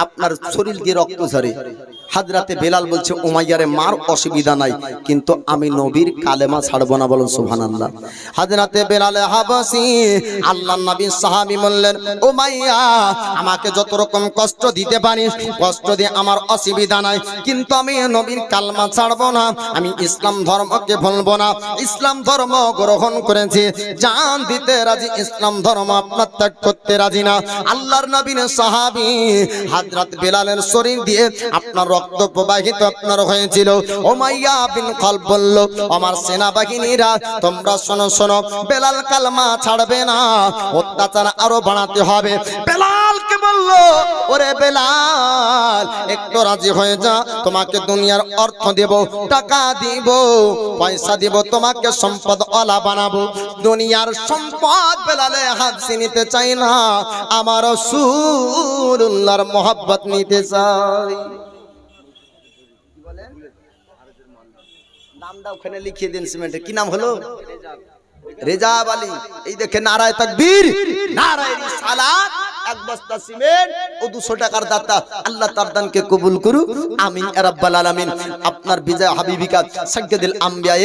আপনার শরীর দিয়ে রক্ত ঝরে। হযরতে বেলাল বলছে উমাইয়ারে মার অসুবিধা নাই, কিন্তু আমি নবীর কালেমা ছাড়বো না। বলুন সুবহানাল্লাহ। হযরতে বেলাল হাবশী আল্লাহর নবীর সাহাবী বললেন, উমাইয়া আমাকে যত রকম কষ্ট দিতে পারিস কষ্ট দিয়ে আমার অসুবিধা নাই, কিন্তু আমি নবীর কালেমা ছাড়বো না, আমি ইসলাম ধর্মকে ভুলবো না। ইসলাম ধর্ম গ্রহণ করেছি, জান দিতে রাজি, ইসলাম ধর্ম আপনার ত্যাগ করতে রাজি না। আল্লাহর নবীর সাহাবী হযরত বেলালের শরীর দিয়ে আপনার রক্ত প্রবাহিত আপনার হয়েছিল। উমাইয়া বিন খালব বলল, আমার সেনাবাহিনীরা তোমরা শোনো শোনো, বেলাল কালেমা ছাড়বে না, অত্যাচার আরো বাড়াতে হবে। বেলালকে বলল, ওরে বেলাল একটু রাজি হয়ে যা, তোমাকে দুনিয়ার অর্থ দেব, টাকা দিব, পয়সা দিব, তোমাকে সম্পদ ওয়ালা বানাবো। দুনিয়ার সম্পদ বেলালে হাবশী নিতে চাই না, আমার রাসূলুল্লাহর মহব্বত নিতে চাই। নামটা ওখানে লিখিয়ে দিন সিমেন্টে। কি নাম হলো? রেজাব আলী। এই দেখে নারায়ে তাকবীর, নারায়ে রিসালাত। এক বস্তা সিমেন্ট ও 200 টাকার দাতা। আল্লাহ তার দানকে কবুল করুক, আমিন ইয়া রাব্বাল আলামিন। আপনার বিজয় হাবিবিকা সাইয়্যিদুল আম্বিয়া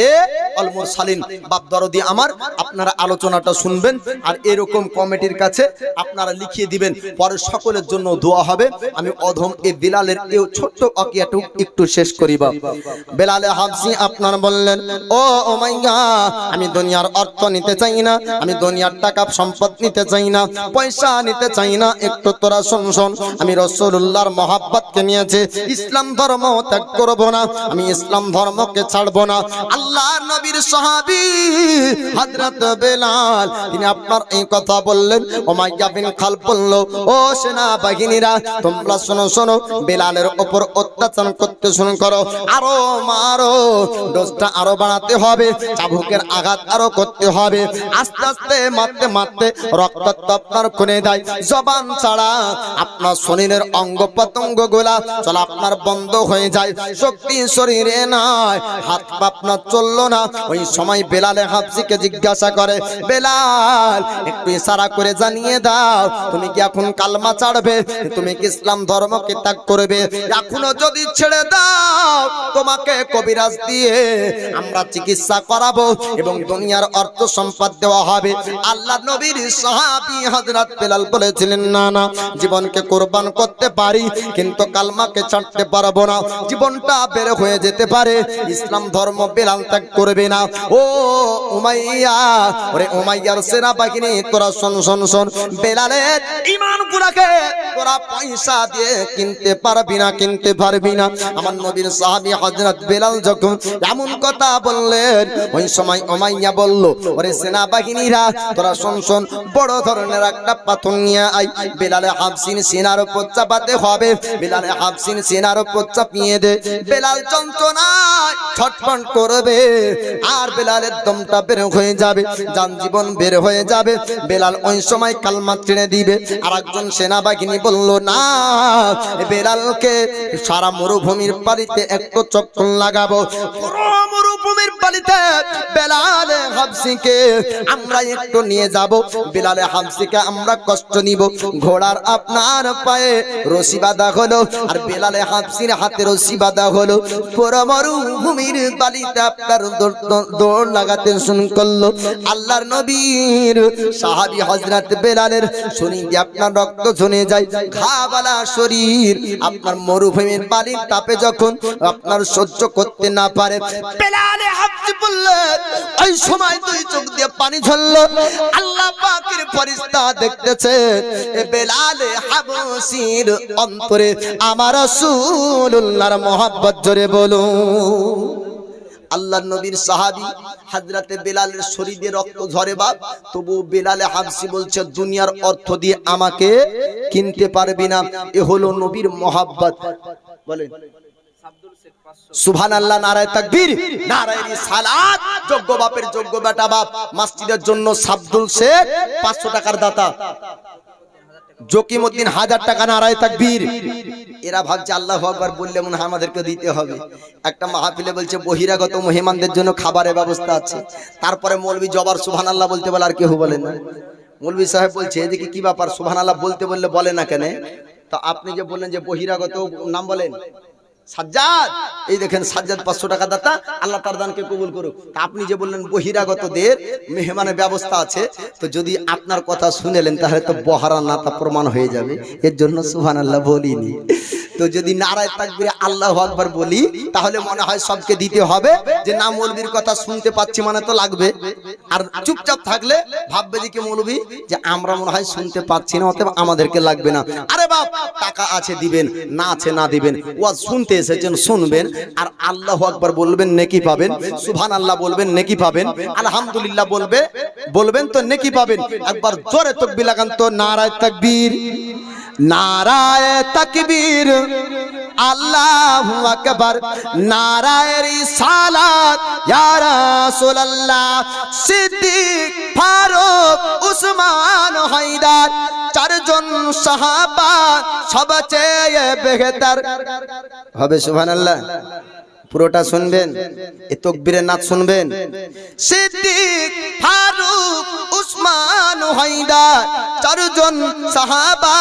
ওয়াল মুরসালিন বাপ দরদি আমার, আপনারা আলোচনাটা শুনবেন আর এরকম কমিটির কাছে আপনারা লিখিয়ে দিবেন, পরে সকলের জন্য দোয়া হবে। আমি অধম এই বিলালের এই ছোট্ট ওয়াকিয়াটু একটু শেষ করিব। বেলালে হাবশী আপনার বললেন, ও উমাইয়া আমি দুনিয়ার অর্থ নিতে চাই না, আমি দুনিয়ার টাকা সম্পদ নিতে চাই না, পয়সা নিতে চাই না, একটু তোরা শোন শোন, আমি রাসূলুল্লাহর মহব্বতকে নিয়েছে, ইসলাম ধর্ম ত্যাগ করব না, আমি ইসলাম ধর্মকে ছাড়ব না। আল্লাহর নবীর সাহাবী হযরত বেলাল তিনি আপনার এই কথা বললেন। উমাইয়া বিন খালব বলল, ও সেনাবাহিনীরা তোমরা শোনো শোনো, বেলালের উপর অত্যাচার করতে শুরু করো, আরো মারো, ডোজটা আরো বাড়াতে হবে, চাবুকের আঘাত আরো করতে হবে। আস্তে আস্তে মারতে মারতে রক্ত আপনার খুনে দেয়, জবান ছাড়া আপনার শরীরের অঙ্গ প্রত্যঙ্গ গুলা চলা আপনার বন্ধ হয়ে যায়, শক্তি শরীরে নাই, হাত পা আপনার চললো না। ওই সময় বেলালে হাবশীকে জিজ্ঞাসা করে, বেলাল একটু ইশারা করে জানিয়ে দাও, তুমি কি এখন কালেমা ছাড়বে, তুমি কি ইসলাম ধর্মকে ত্যাগ করবে? এখনো যদি ছেড়ে দাও তোমাকে কবিরাজ দিয়ে আমরা চিকিৎসা করাবো এবং দুনিয়ার অর্থ সম্পদ দেওয়া হবে। আল্লাহ নবীর সাহাবী হযরত বেলাল বলেছিলেন, না না, জীবনকে কুরবান করতে পারি কিন্তু কালেমাকে ছাড়তে পারবো না, জীবনটা বের হয়ে যেতে পারে, ইসলাম ধর্ম বেলাল ত্যাগ করবে না। ও উমাইয়া, ওরে উমাইয়ার সেনাবাহিনী তোরা শোন শোন শোন, বেলালের ঈমান গুলাকে তোরা পয়সা দিয়ে কিনতে পারবি না, কিনতে পারবি না। আমার নবীর সাহাবী হযরত বেলাল যখন এমন কথা বললেন, ওই সময় উমাইয়া বলল, ওরে সেনাবাহিনীরা তোরা শোন শোন, বড় ধরনের একটা পাথর নিয়ে আই, বেলালে হাবশীর সিনার উপর চাপাতে হবে, বেলালে হাবশীর সিনার উপর চাপিয়ে দে। বেলাল যন্ত্রণায় ছটফট করবে আর বেলালের দমটা বের হয়ে যাবে, জান জীবন বের হয়ে যাবে। বেলাল ওই সময় কালেমা ছেড়ে দিবে। আর একজন সেনাবাহিনী বলল, না, বেলালকে সারা মরুভূমির পানিতে একটু চক্কর লাগাবো, পুরো মরুভূমির পানিতে বেলালে হাবশীকে আমরা একটু নিয়ে যাব, বেলালে হাবশীকে আমরা কষ্ট নিব। ঘোড়ার আপনার পায়ে রশি বাঁধা হলো আর বেলালে হাবশীর হাতে রশি বাঁধা হলো, পুরো মরুভূমির বালিতে আপনার দৌড় লাগাতে শুরু করলো। আল্লাহর নবীর সাহাবী হযরত বেলালের শরীর দিয়ে আপনার রক্ত ঝরে যায়, ঘাবালা শরীর আপনার মরুভূমির বালির তাপে যখন আপনার সহ্য করতে না পারে, বেলালে হাবশী বললেন, ওই সময় দুই চোখ দিয়ে পানি ঝরলো। আল্লাহ পাকের ফেরেশতা দেখতেছে বেলালে হাবশীর অন্তরে আমার রাসূলুল্লাহর মহব্বত। জোরে বলুন। আল্লাহর নবীর সাহাবী হযরতে বেলালের শরীরে রক্ত ঝরে বাপ, তবু বেলালে হাবশী বলছে, দুনিয়ার অর্থ দিয়ে আমাকে কিনতে পারবি না। এ হলো নবীর মহব্বত। বলেন সুবহানাল্লাহ, নারায়ে তাকবীর, নারায়ে রিসালাত। যোগ্য বাপের যোগ্য বেটা বাপ। মসজিদের জন্য আব্দুল শেখ 500 টাকার দাতা, জকিমউদ্দিন 1000 টাকা, নারায়ে তাকবীর। এরা ভাবছে আল্লাহু আকবার বললে মনে হয় আমাদেরকে দিতে হবে। একটা মাহফিলে বলছে বহিরাগত মেহমানদের জন্য খাবারের ব্যবস্থা আছে, তারপরে মৌলভী জবার সুবহানাল্লাহ বলতে বলে আর কেউ বলে না। মৌলভী সাহেব বলছে এদিকে কি ব্যাপার, সুবহানাল্লাহ বলতে বললে বলে না কেন? তো আপনি যে বললেন যে বহিরাগত নাম বলেন সাজ্জাদ, এই দেখেন সাজ্জাদ 500 টাকা দাতা, আল্লাহ তার দানকে কবুল করুক। তা আপনি যে বললেন বহিরাগতদের মেহমানের ব্যবস্থা আছে, তো যদি আপনার কথা শুনেলেন তাহলে তো বহারা নাতা প্রমাণ হয়ে যাবে, এর জন্য সুবহানাল্লাহ বলিনি। তো যদি নারায়ে তাকবীর আল্লাহু আকবার বলি তাহলে মনে হয় সবকে দিতে হবে, যে না মৌলবীর কথা শুনতে পাচ্ছি মানে তো লাগবে। আর চুপচাপ থাকলে ভাববে যে কি মৌলবী, যে আমরা মনে হয় শুনতে পাচ্ছি না, অতএব আমাদেরকে লাগবে না। আরে বাপ, টাকা আছে দিবেন, না আছে না দিবেন, ওয়াজ শুনতে এসেছেন শুনবেন, আর আল্লাহু আকবার বলবেন নেকি পাবেন, সুবহানাল্লাহ বলবেন নেকি পাবেন, আলহামদুলিল্লাহ বলবেন তো নেকি পাবেন। একবার জোরে তাকবীর লাগান তো, নারায়ে তাকবীর, নারায়ে তাকবীর, আল্লাহু আকবার, নারায়ে রিসালাত, ইয়া রাসূলুল্লাহ, সিদ্দিক, ফারুক, উসমান, হায়দার, চারজন সাহাবা সবচেয়ে বেহতর হবে। সুবহানাল্লাহ, পুরোটা শুনবেন, এই তাকবীরের নাচ শুনবেন। সিদ্দিক, ফারুক, উসমান, হায়দার, চারজন সাহাবা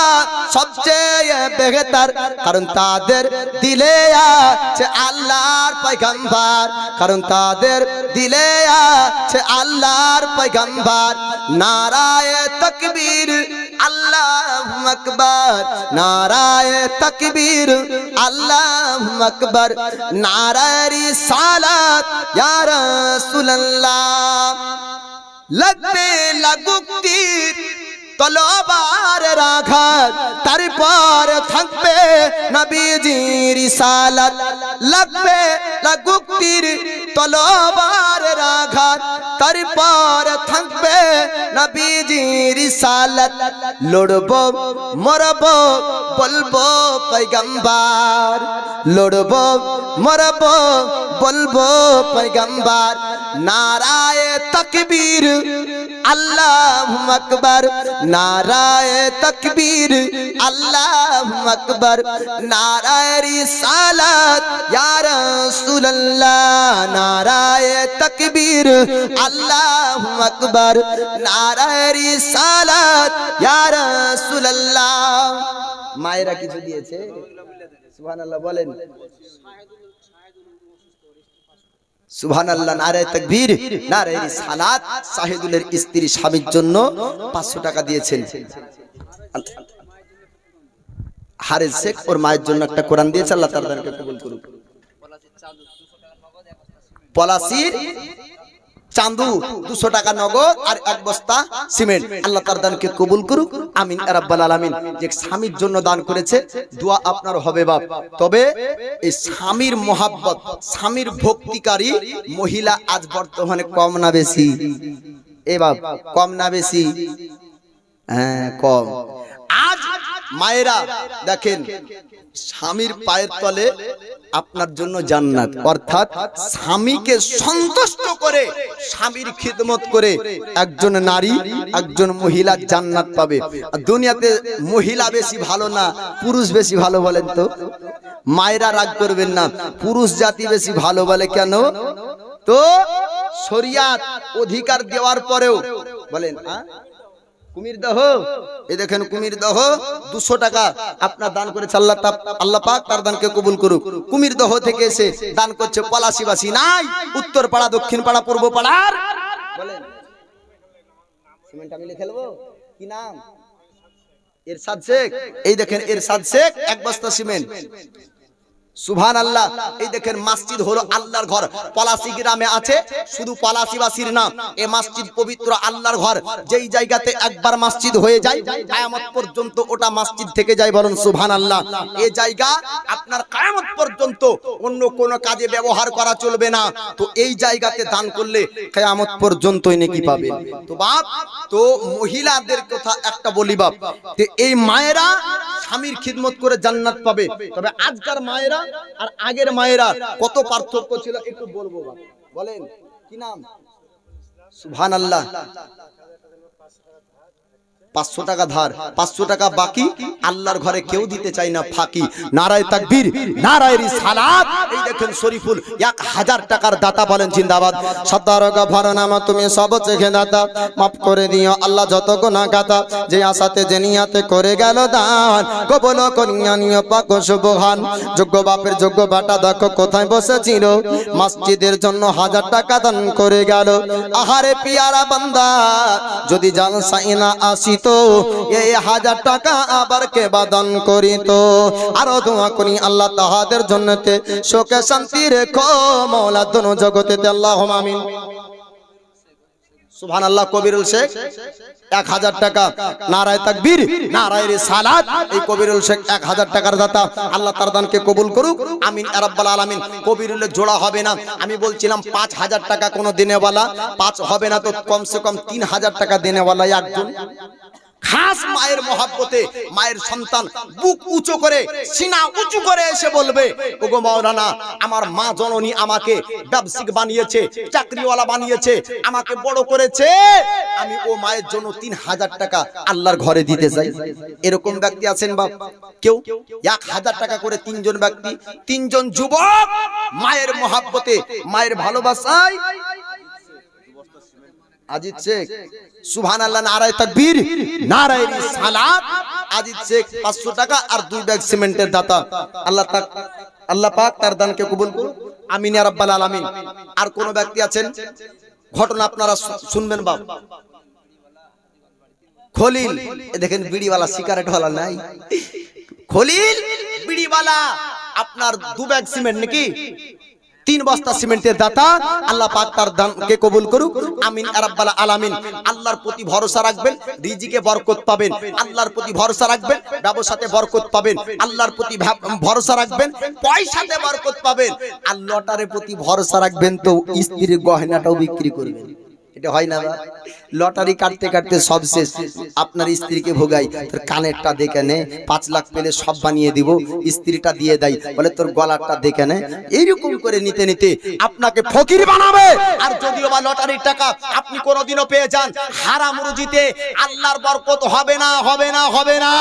সবচেয়ে বেহতর, কারণ তাদের দিলে আছে আল্লাহর পয়গম্বর, কারণ তাদের দিলে আছে আল্লাহর পয়গম্বর। নারায়ে তাকবীর, আল্লাহু আকবার, নারায়ে তাকবীর, আল্লাহু আকবার, নারায়ে রিসালাত, ইয়া রাসূলুল্লাহ। লাগবে লাগুক তীর, তলোয়ারের আঘাত, তারপর থাকবে নবীজির রিসালাত। লাগবে লাগুক তীর, তলোয়ারের আঘাত, তারপর থাকবে নবীজির রিসালাত। লড়বো মরবো বলবো পয়গম্বর, লড়বো মরবো বলবো পয়গম্বর। নারায়ে তাকবীর, আল্লাহু আকবার, নারায়ে তাকবীর, আল্লাহু আকবার, নারায়ে রিসালাত, ইয়া রাসূলুল্লাহ, নারায়ে তাকবীর, আল্লাহু আকবার, নারায়ে রিসালাত, ইয়া রাসূলুল্লাহ। মায়েরা কিছু দিয়েছে, সুবহানাল্লাহ বলেন, সুবহানাল্লাহ, নারায়ে তাকবীর, নারায়ে রিসালাত। শাহিদুলের স্ত্রী স্বামীর জন্য 500 টাকা দিয়েছেন। হারেস শেখ ওর মায়ের জন্য একটা কোরআন দিয়েছে, আল্লাহ তাআলা তাকে কবুল করুক। পলাশির চান্দু 200 টাকা নগদ আর 1 বস্তা সিমেন্ট, আল্লাহ তার দানকে কবুল করুক, আমিন ইয়া রাব্বাল আলামিন। যে স্বামীর জন্য দান করেছে, দোয়া আপনার হবে বাপ। তবে এই স্বামীর মহাব্বত, স্বামীর ভক্তিকারী মহিলা আজ বর্তমানে কম না বেশি? এ বাপ, কম না বেশি? হ্যাঁ কম। আজ মায়েরা দেখেন, স্বামীর পায়ের তলে আপনার জন্য জান্নাত, অর্থাৎ স্বামীকে সন্তুষ্ট করে স্বামীর খিদমত করে একজন নারী, একজন মহিলা জান্নাত পাবে। আর দুনিয়াতে মহিলা বেশি ভালো না পুরুষ বেশি ভালো বলেন তো? মায়েরা রাগ করবেন না, পুরুষ জাতি বেশি ভালো বলে কেন? তো শরিয়াত অধিকার দেওয়ার পরেও বলেন কুমির দহ, এই দেখেন কুমির দহ 200 টাকা আপনার দান করেছে, আল্লাহ পাক তার দানকে কবুল করুক। কুমির দহ থেকে এসে দান করছে পলাশিবাসী নাই, উত্তর পাড়া, দক্ষিণ পাড়া, পূর্ব পাড়ার। বলেন সিমেন্ট আমি লিখে নেবো, কি নাম? এরশাদ শেখ। এই দেখেন এরশাদ শেখ 1 বস্তা সিমেন্ট। সুবহানাল্লাহ। এই দেখেন মসজিদ হলো আল্লাহর ঘর, পলাশী গ্রামে আছে, শুধু পলাশীবাসীর না, এই মসজিদ পবিত্র আল্লাহর ঘর। যেই জায়গাতে একবার মসজিদ হয়ে যায় কিয়ামত পর্যন্ত ওটা মসজিদ থেকে যায়, বলুন সুবহানাল্লাহ। এই জায়গা আপনার কিয়ামত পর্যন্ত অন্য কোন কাজে ব্যবহার করা চলবে না। তো এই জায়গাতে দান করলে কিয়ামত পর্যন্তই নেকি পাবেন। তো বাপ, তো মহিলাদের কথা একটা বলি বাপ, যে এই মায়েরা স্বামীর খিদমত করে জান্নাত পাবে। তবে আজকার মায়েরা আর আগের মায়েরা কত পার্থক্য ছিল একটু বলবো বাপ। বলেন কি নাম? সুবহানাল্লাহ। 500 টাকা ধার, 500 টাকা বাকি, আল্লাহর ঘরে কেউ দিতে চায় না ফাঁকি। নারায়ে তাকবীর, নারায়ে রিসালাত। এই দেখেন শরীফুল 1000 টাকার দাতা, বলেন জিন্দাবাদ। সত্তর গফর নামা তুমি সব চেখে দাতা, মাফ করে দিও আল্লাহ যত গুনাহ গাতা, যে আশাতে যে নিয়াতে করে গেল দান, কবুল করিয়া নিও পাক সুবহান। যোগ্য বাপের যোগ্য বাটা দেখো কোথায় বসেছিল, মসজিদের জন্য 1000 টাকা দান করে গেল। আহারে পিয়ারা বান্দা, যদি জালসায় না আসিত এই 1000 টাকা আবার কে বাদান করিত। আরো দোয়া করি আল্লাহ তাহাদের জন্নতে সুখে শান্তি রেখো মওলা দোনো জগতেতে, আল্লাহুম্মা আমিন। সুবহানাল্লাহ। কবিরুল শেখ 1000 টাকা, নারায়ে তাকবীর, নারায়ে রিসালাত। এই কবিরুল শেখ 1000 টাকার দাতা, আল্লাহ তার দানকে কবুল করুক, আমিন ইয়া রাব্বাল আলামিন। কবিরুলের জোড়া হবে না, আমি বলছিলাম 5000 টাকা কোন দিনেওয়ালা, 5 হবে না তো কমসে কম 3000 টাকা দিনেওয়ালা একজন। খাস মায়ের মহব্বতে মায়ের সন্তান বুক উঁচু করে সিনা উঁচু করে এসে বলবে, ওগো মাওলানা, আমার মা জননী আমাকে ব্যবসায়িক বানিয়েছে, চাকরিওয়ালা বানিয়েছে, আমাকে বড় করেছে, আমি ও মায়ের জন্য 3000 টাকা আল্লাহর ঘরে দিতে চাই। এরকম ব্যক্তি আছেন বাপ? কেউ? 1000 টাকা করে 3 জন ব্যক্তি, 3 জন যুবক মায়ের মহব্বতে মায়ের ভালোবাসায়। আজিজ শেখ, সুবহানাল্লাহ, নারায়ে তাকবীর, নারায়ে রিসালাত। আজিজ শেখ 500 টাকা আর 2 ব্যাগ সিমেন্টের দাতা, আল্লাহ পাক তার দানকে কবুল করুন, আমিন ইয়া রাব্বাল আলামিন। আর কোন ব্যক্তি আছেন? ঘটনা আপনারা শুনবেন বাপ। খলিল, দেখেন বিড়িওয়ালা, সিগারেটওয়ালা নাই, খলিল বিড়িওয়ালা, আপনার 2 ব্যাগ সিমেন্ট নাকি 3 বস্তা সিমেন্টের দাতা, আল্লাহ পাক তার দানকে কবুল করুক, আমিন ইয়া রাব্বাল আলামিন। আল্লাহর প্রতি ভরসা রাখবেন, রিজিকে বরকত পাবেন। আল্লাহর প্রতি ভরসা রাখবেন, ব্যবসাতে বরকত পাবেন। আল্লাহর প্রতি ভরসা রাখবেন, পয়সাতে বরকত পাবেন। আর লটারির প্রতি ভরসা রাখবেন তো স্ত্রীর গয়নাটাও বিক্রি করবেন। এটা হয় না? লটারি কাটতে কাটতে সব শেষ, আপনার স্ত্রীকে ভোগাই, তোর কানেরটা দেখে নে, 5 লাখ পেলে সব বানিয়ে দিব, স্ত্রীটা দিয়ে দেয়, বলে তোর গলাটা দেখে নে। এইরকম করে নিতে নিতে আপনাকে ফকির বানাবে। আর যদিও বা লটারির টাকা আপনি কোনোদিনও পেয়ে যান হারাম রুজিতে, আল্লাহর বরকত হবে না, হবে না, হবে না।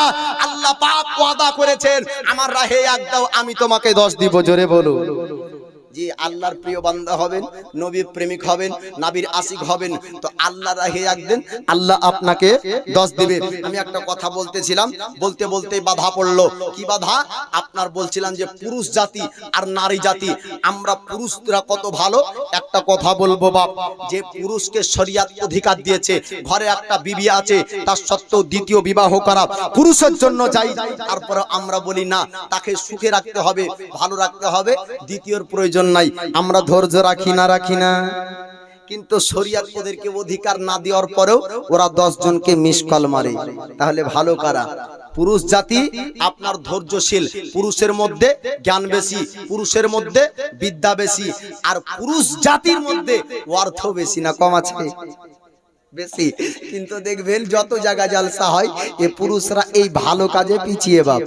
আল্লাহ পাক ওয়াদা করেছেন, আমার রাহে এক দাও, আমি তোমাকে 10 দিব। জোরে বলো। যে আল্লাহর প্রিয় বান্দা হবেন, নবীর প্রেমিক হবেন, নবীর আশিক হবেন, তো আল্লাহর রাহে একদিন আল্লাহ আপনাকে 10 দিবে। আমি একটা কথা বলতেছিলাম, বলতে বলতে বাধা পড়লো। কি বাধা? আপনার বলছিলাম যে পুরুষ জাতি আর নারী জাতি, আমরা পুরুষরা কত ভালো। একটা কথা বলবো বাপ, যে পুরুষকে শরীয়ত অধিকার দিয়েছে, ঘরে একটা বিবি আছে, তার সত্ত্বেও দ্বিতীয় বিবাহ করা পুরুষের জন্য যাই। তারপরে আমরা বলি না, তাকে সুখে রাখতে হবে, ভালো রাখতে হবে, দ্বিতীয়র প্রয়োজন নাই। আমরা ধৈর্য রাখি না, রাখি না? কিন্তু শরীয়ত ওদেরকে অধিকার না দেওয়ার পরেও ওরা 10 জনকে মিস কল মারে। তাহলে ভালো কারা? পুরুষ জাতি আপনার ধৈর্যশীল, পুরুষের মধ্যে জ্ঞান বেশি, পুরুষের মধ্যে বিদ্যা বেশি, আর পুরুষ জাতির মধ্যে অর্থ বেশি। না কম আছে? বেশি। কিন্তু দেখবেন যত জায়গা জলসা হয়, এই পুরুষরা এই ভালো কাজে পিছিয়ে বাপ।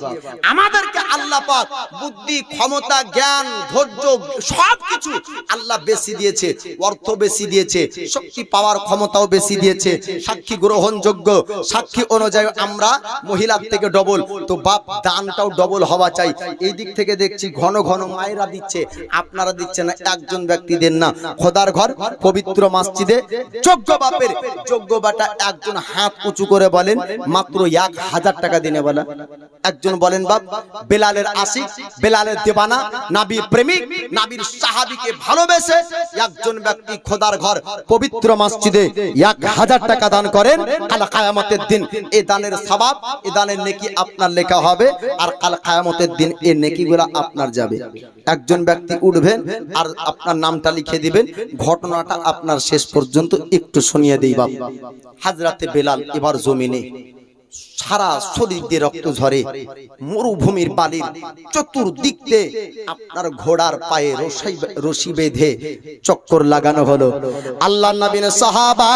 আমাদেরকে আল্লাহ পাক বুদ্ধি, ক্ষমতা, জ্ঞান, ধৈর্য সবকিছু আল্লাহ বেশি দিয়েছে, অর্থ বেশি দিয়েছে, শক্তি পাওয়ার ক্ষমতাও বেশি দিয়েছে, সাক্ষী গ্রহণযোগ্য, সাক্ষী অনুযায়ী আমরা মহিলার থেকে ডবল, তো বাপ দানটাও ডবল হওয়া চাই। এই দিক থেকে দেখছি ঘন ঘন মায়েরা দিচ্ছে, আপনারা দিচ্ছেন না, একজন ব্যক্তি দেন না। খোদার ঘর পবিত্র মসজিদে যোগ্য বাপের যোগ্য বাটা একজন হাত উঁচু করে বলেন মাত্র 1000 টাকা দিনে বলা। একজন বলেন বাপ, বেলালের আশিক, বেলালের দেবানা, নবীর প্রেমিক, নবীর সাহাবীকে ভালোবেসে একজন ব্যক্তি খোদার ঘর পবিত্র মসজিদে 1000 টাকা দান করেন, কাল কিয়ামতের দিন এই দানের সওয়াব, এই দানের নেকি আপনার লেখা হবে, আর কাল কিয়ামতের দিন এই নেকিগুলো আপনার যাবে। একজন ব্যক্তি উঠবেন আর আপনার নামটা লিখে দিবেন। ঘটনাটা আপনার শেষ পর্যন্ত একটু শুনিয়ে দেই বাপ। হযরতে বেলাল এবার জমিনে সারা শরীর দিয়ে রক্ত ঝরে, মরুভূমির বালির চতুর্দিক দিয়ে আপনার ঘোড়ার পায়ে রশি বেঁধে চক্কর লাগানো হলো। আল্লাহর নবীর সাহাবা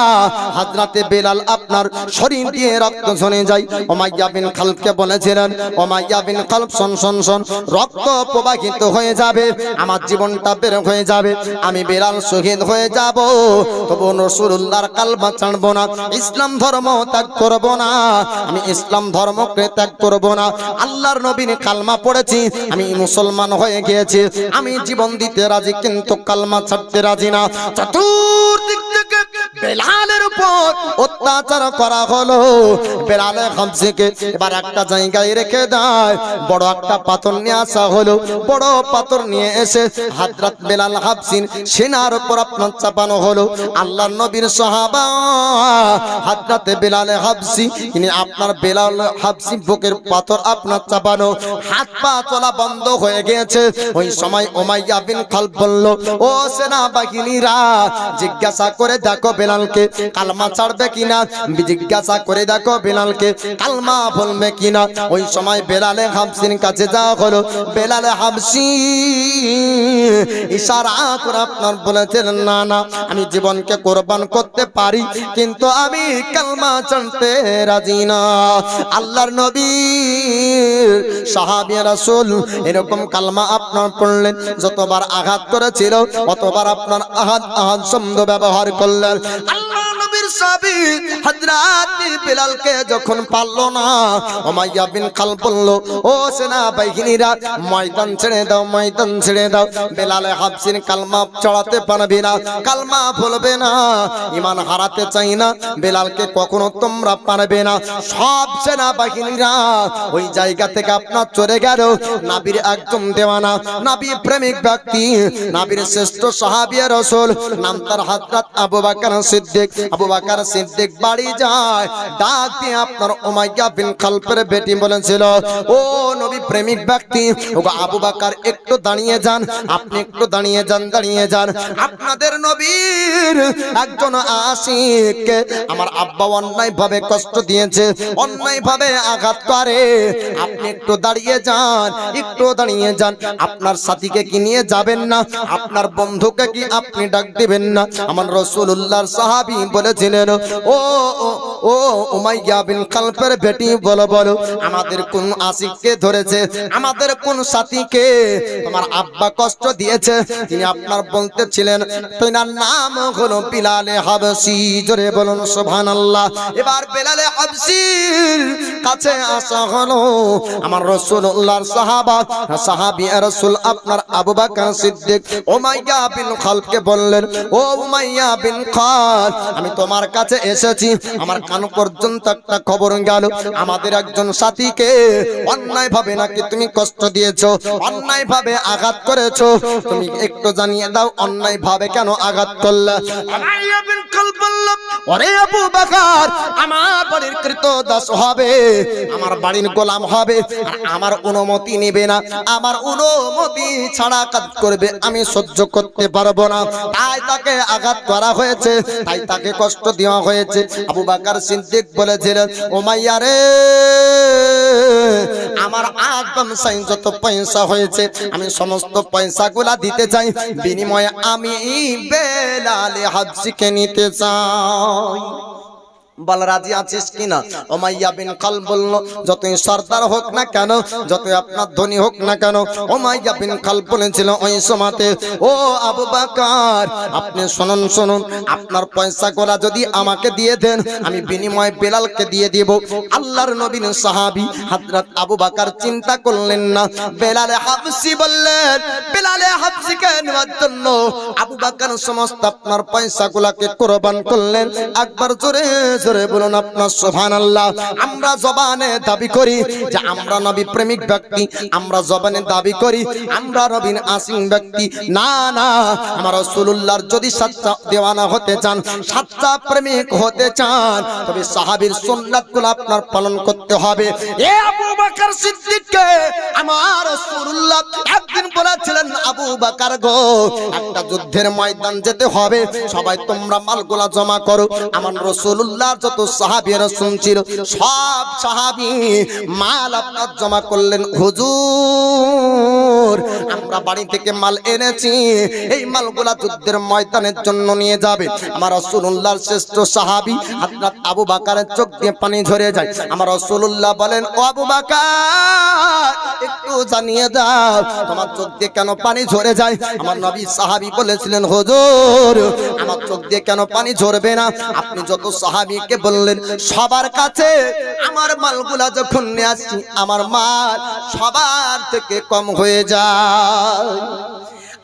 হযরতে বেলাল আপনার শরীর দিয়ে রক্ত ঝরে যায়। উমাইয়া বিন খালফকে বলেছিলেন, উমাইয়া বিন খালফ শোন, রক্ত প্রবাহিত হয়ে যাবে, আমার জীবনটা বের হয়ে যাবে, আমি বেলাল শহীদ হয়ে যাব, তবু রাসূলুল্লাহর কালমা ছাড়বো না, ইসলাম ধর্ম ত্যাগ করব না, আমি ইসলাম ধর্মকে ত্যাগ করব না। আল্লাহর নবীর কালমা পড়েছি, আমি মুসলমান হয়ে গিয়েছি, আমি জীবন দিতে রাজি, কিন্তু কালমা ছাড়তে রাজি না। চতুর্দিক থেকে বেলালের উপর অত্যাচার করা হলো। বেলালে হাবশিকে এবার একটা জায়গায় রেখে দেয়, বড় একটা পাথর নিয়ে আসা হলো। বড় পাথর নিয়ে এসে হযরত বেলাল হাবশির সিনার উপর আপনার চাপানো হলো। আল্লাহর নবীর সাহাবা হযরত বেলাল হাবশি, তিনি আপনার বেলাল হাবশি বুকের পাথর আপনার চাপানো, হাত পা চলা বন্ধ হয়ে গিয়েছে। ওই সময় উমাইয়া বিন খালফ বলল, ও সেনাবাহিনীরা, জিজ্ঞাসা করে দেখো বেলালকে কালমা ছাড়বে কিনা, জিজ্ঞাসা করে দেখো বেলালকে কালমা বলবে কিনা। ওই সময় বেলালে হাবশির কাছে যাওয়া হলো। বেলালে হাবশি ইশারা করে আপনার বলেছেন, না না, আমি জীবনকে কোরবান করতে পারি, কিন্তু আমি কালমা ছাড়তে রাজি না। আল্লাহর নবীর সাহাবী রাসূল এরকম কালমা আপনার পড়লেন, যতবার আঘাত করেছিল অতবার আপনার আহাদ শব্দ ব্যবহার করলেন। আল্লাহ নবীর সাহাবী হযরত বেলালকে যখন পারলো না, উমাইয়া বিন খালফ বলল, ও সেনাবাহিনীরা, ময়দান ছেড়ে দাও, ময়দান ছেড়ে দাও, বেলালে হাবশির কালমা চড়াতে পারবে না, কালমা বলবে না, ঈমান হারাতে চাই না, বেলালকে কখনো তোমরা পারবে না। সব সেনাবাহিনীরা ওই জায়গা থেকে আপনার চলে গেল। নবীর একদম দেওয়ানা, নবী প্রেমিক ব্যক্তি, নবীর শ্রেষ্ঠ সাহাবী রাসূল, নাম তার হযরত আবু বকর সিদ্দিক। আবু বকর সিদ্দিক বাড়ি যায়, ডাক দিয়ে আপনার উমাইয়া বিন খালফের বেটি বলেছিল, ও নবী প্রেমিক ব্যক্তি, ওগো আবু বকর, একটু দাঁড়িয়ে যান, আপনি একটু দাঁড়িয়ে যান, দাঁড়িয়ে যান, আপনাদের নবীর একজন আশিককে আমার আব্বা অন্যায় ভাবে কষ্ট দিয়েছে, অন্যায় ভাবে আঘাত করে, আপনি একটু দাঁড়িয়ে যান, একটু দাঁড়িয়ে যান, আপনার সাথীকে কি নিয়ে যাবেন না, আপনার বন্ধুকে কি আপনি ডাক দিবেন না। আমার রাসূলুল্লাহর সাহাবী বলেছিলেন, ও ও উমাইয়া বিন খালফের বেটি, বলো বলো, আমাদের কোন আশিককে ধরেছে, আমাদের কোন সাথীকে তোমার আব্বা কষ্ট দিয়েছে? তিনি আপনার বলতেছিলেন, তার নাম হলো বিলালে হাবশি। জোরে বলুন সুবহানাল্লাহ। এবার বিলালে হাবশির কাছে আসা হলো আমার রাসূলুল্লাহর সাহাবী রাসূল আপনার আবু বকর সিদ্দিক উমাইয়া বিন খালফকে বললেন, ও উমাইয়া বিন খালফ, আমি তোমার কাছে এসেছি, আমার কান পর্যন্ত একটা খবর গেল, আমাদের একজন সাথীকে অন্যায় ভাবে নাকি তুমি কষ্ট দিয়েছো, অন্যায় ভাবে আঘাত করেছো, তুমি একটু জানিয়ে দাও অন্যায় ভাবে কেন আঘাত করলে। উমাইয়া বিন খালফ বলল, ওরে আবু বকর, আমার বাড়ির কৃতদাস হবে, আমার বাড়ির গোলাম হবে, আর আমার অনুমতি নেবে না, আমার অনুমতি ছাড়া কাজ করবে, আমি সহ্য করতে পারবো না, তাই তাকে আঘাত করা হয়েছে, তাই তাকে কষ্ট দেওয়া হয়েছে। আবু বকর সিদ্দিক বলেছিলেন, উমাইয়া রে, আমার একদম সাইন যত পয়সা হয়েছে আমি সমস্ত পয়সাগুলা দিতে চাই, বিনিময়ে আমি বেলালে হাবশিকে নিতে চাই। বল রাজি আছিস কিনা? উমাইয়া বিন খালফ বলল, যতই সরদার হোক না কেন, যতই আপনার ধনী হোক না কেন, উমাইয়া বিন খালফ বলেছিল ওই সময়তে, ও আবু বকর, আপনি শুনুন শুনুন, আপনার পয়সাগুলা যদি আমাকে দিয়ে দেন, আমি বিনিময়ে বেলালকে দিয়ে দিব। আল্লাহর নবীর সাহাবী হযরত আবু বকর চিন্তা করলেন না, বেলালে হাবশি বললেন, বেলালে হাবশিকে নেওয়ার জন্য আবু বকর সমস্ত আপনার পয়সাগুলাকে কুরবান করলেন। একবার জোরে জোরে বলুন আপনার সুবহানাল্লাহ। আমরা জবানে দাবি করি যে আমরা নবী প্রেমিক ব্যক্তি, আমরা জবানে দাবি করি আমরা নবীর আশিক ব্যক্তি, না না, আমার রাসূলুল্লাহর যদি সচ্চা দেওয়ানা হতে চান, সচ্চা প্রেমিক হতে চান, তবে সাহাবীর সুন্নাতগুলো আপনার পালন করতে হবে। এ আবু বকর সিদ্দিককে আমার রাসূলুল্লাহ একদিন একদিন বলেছিলেন আবু বকর গো একটা যুদ্ধের ময়দান যেতে হবে, সবাই তোমরা মালগুলা জমা করো। আমার রাসূলুল্লাহ যত সাহাবীরা শুনছিল সব সাহাবী মাল আপনার জমা করলেন। হুজুর আমরা বাড়ি থেকে মাল এনেছি, এই মালগুলা যুদ্ধের ময়দানের জন্য নিয়ে যাবে। আমার রাসূলুল্লাহর শ্রেষ্ঠ সাহাবী হযরত আবু বকরের চোখ দিয়ে পানি ঝরে যায়। আমার রাসূলুল্লাহ বলেন ও আবু বকর একটু জানিয়ে দাও তোমার চোখ দিয়ে কেন পানি ঝরে যায়? আমার নবী সাহাবী বলেছিলেন হুজুর আমার চোখ দিয়ে কেন পানি ঝরবে না? আপনি যত সাহাবীকে বললেন সবার কাছে আমার মালগুলা যখন নিয়ে আসছি আমার মাল সবার থেকে কম হয়ে যায়।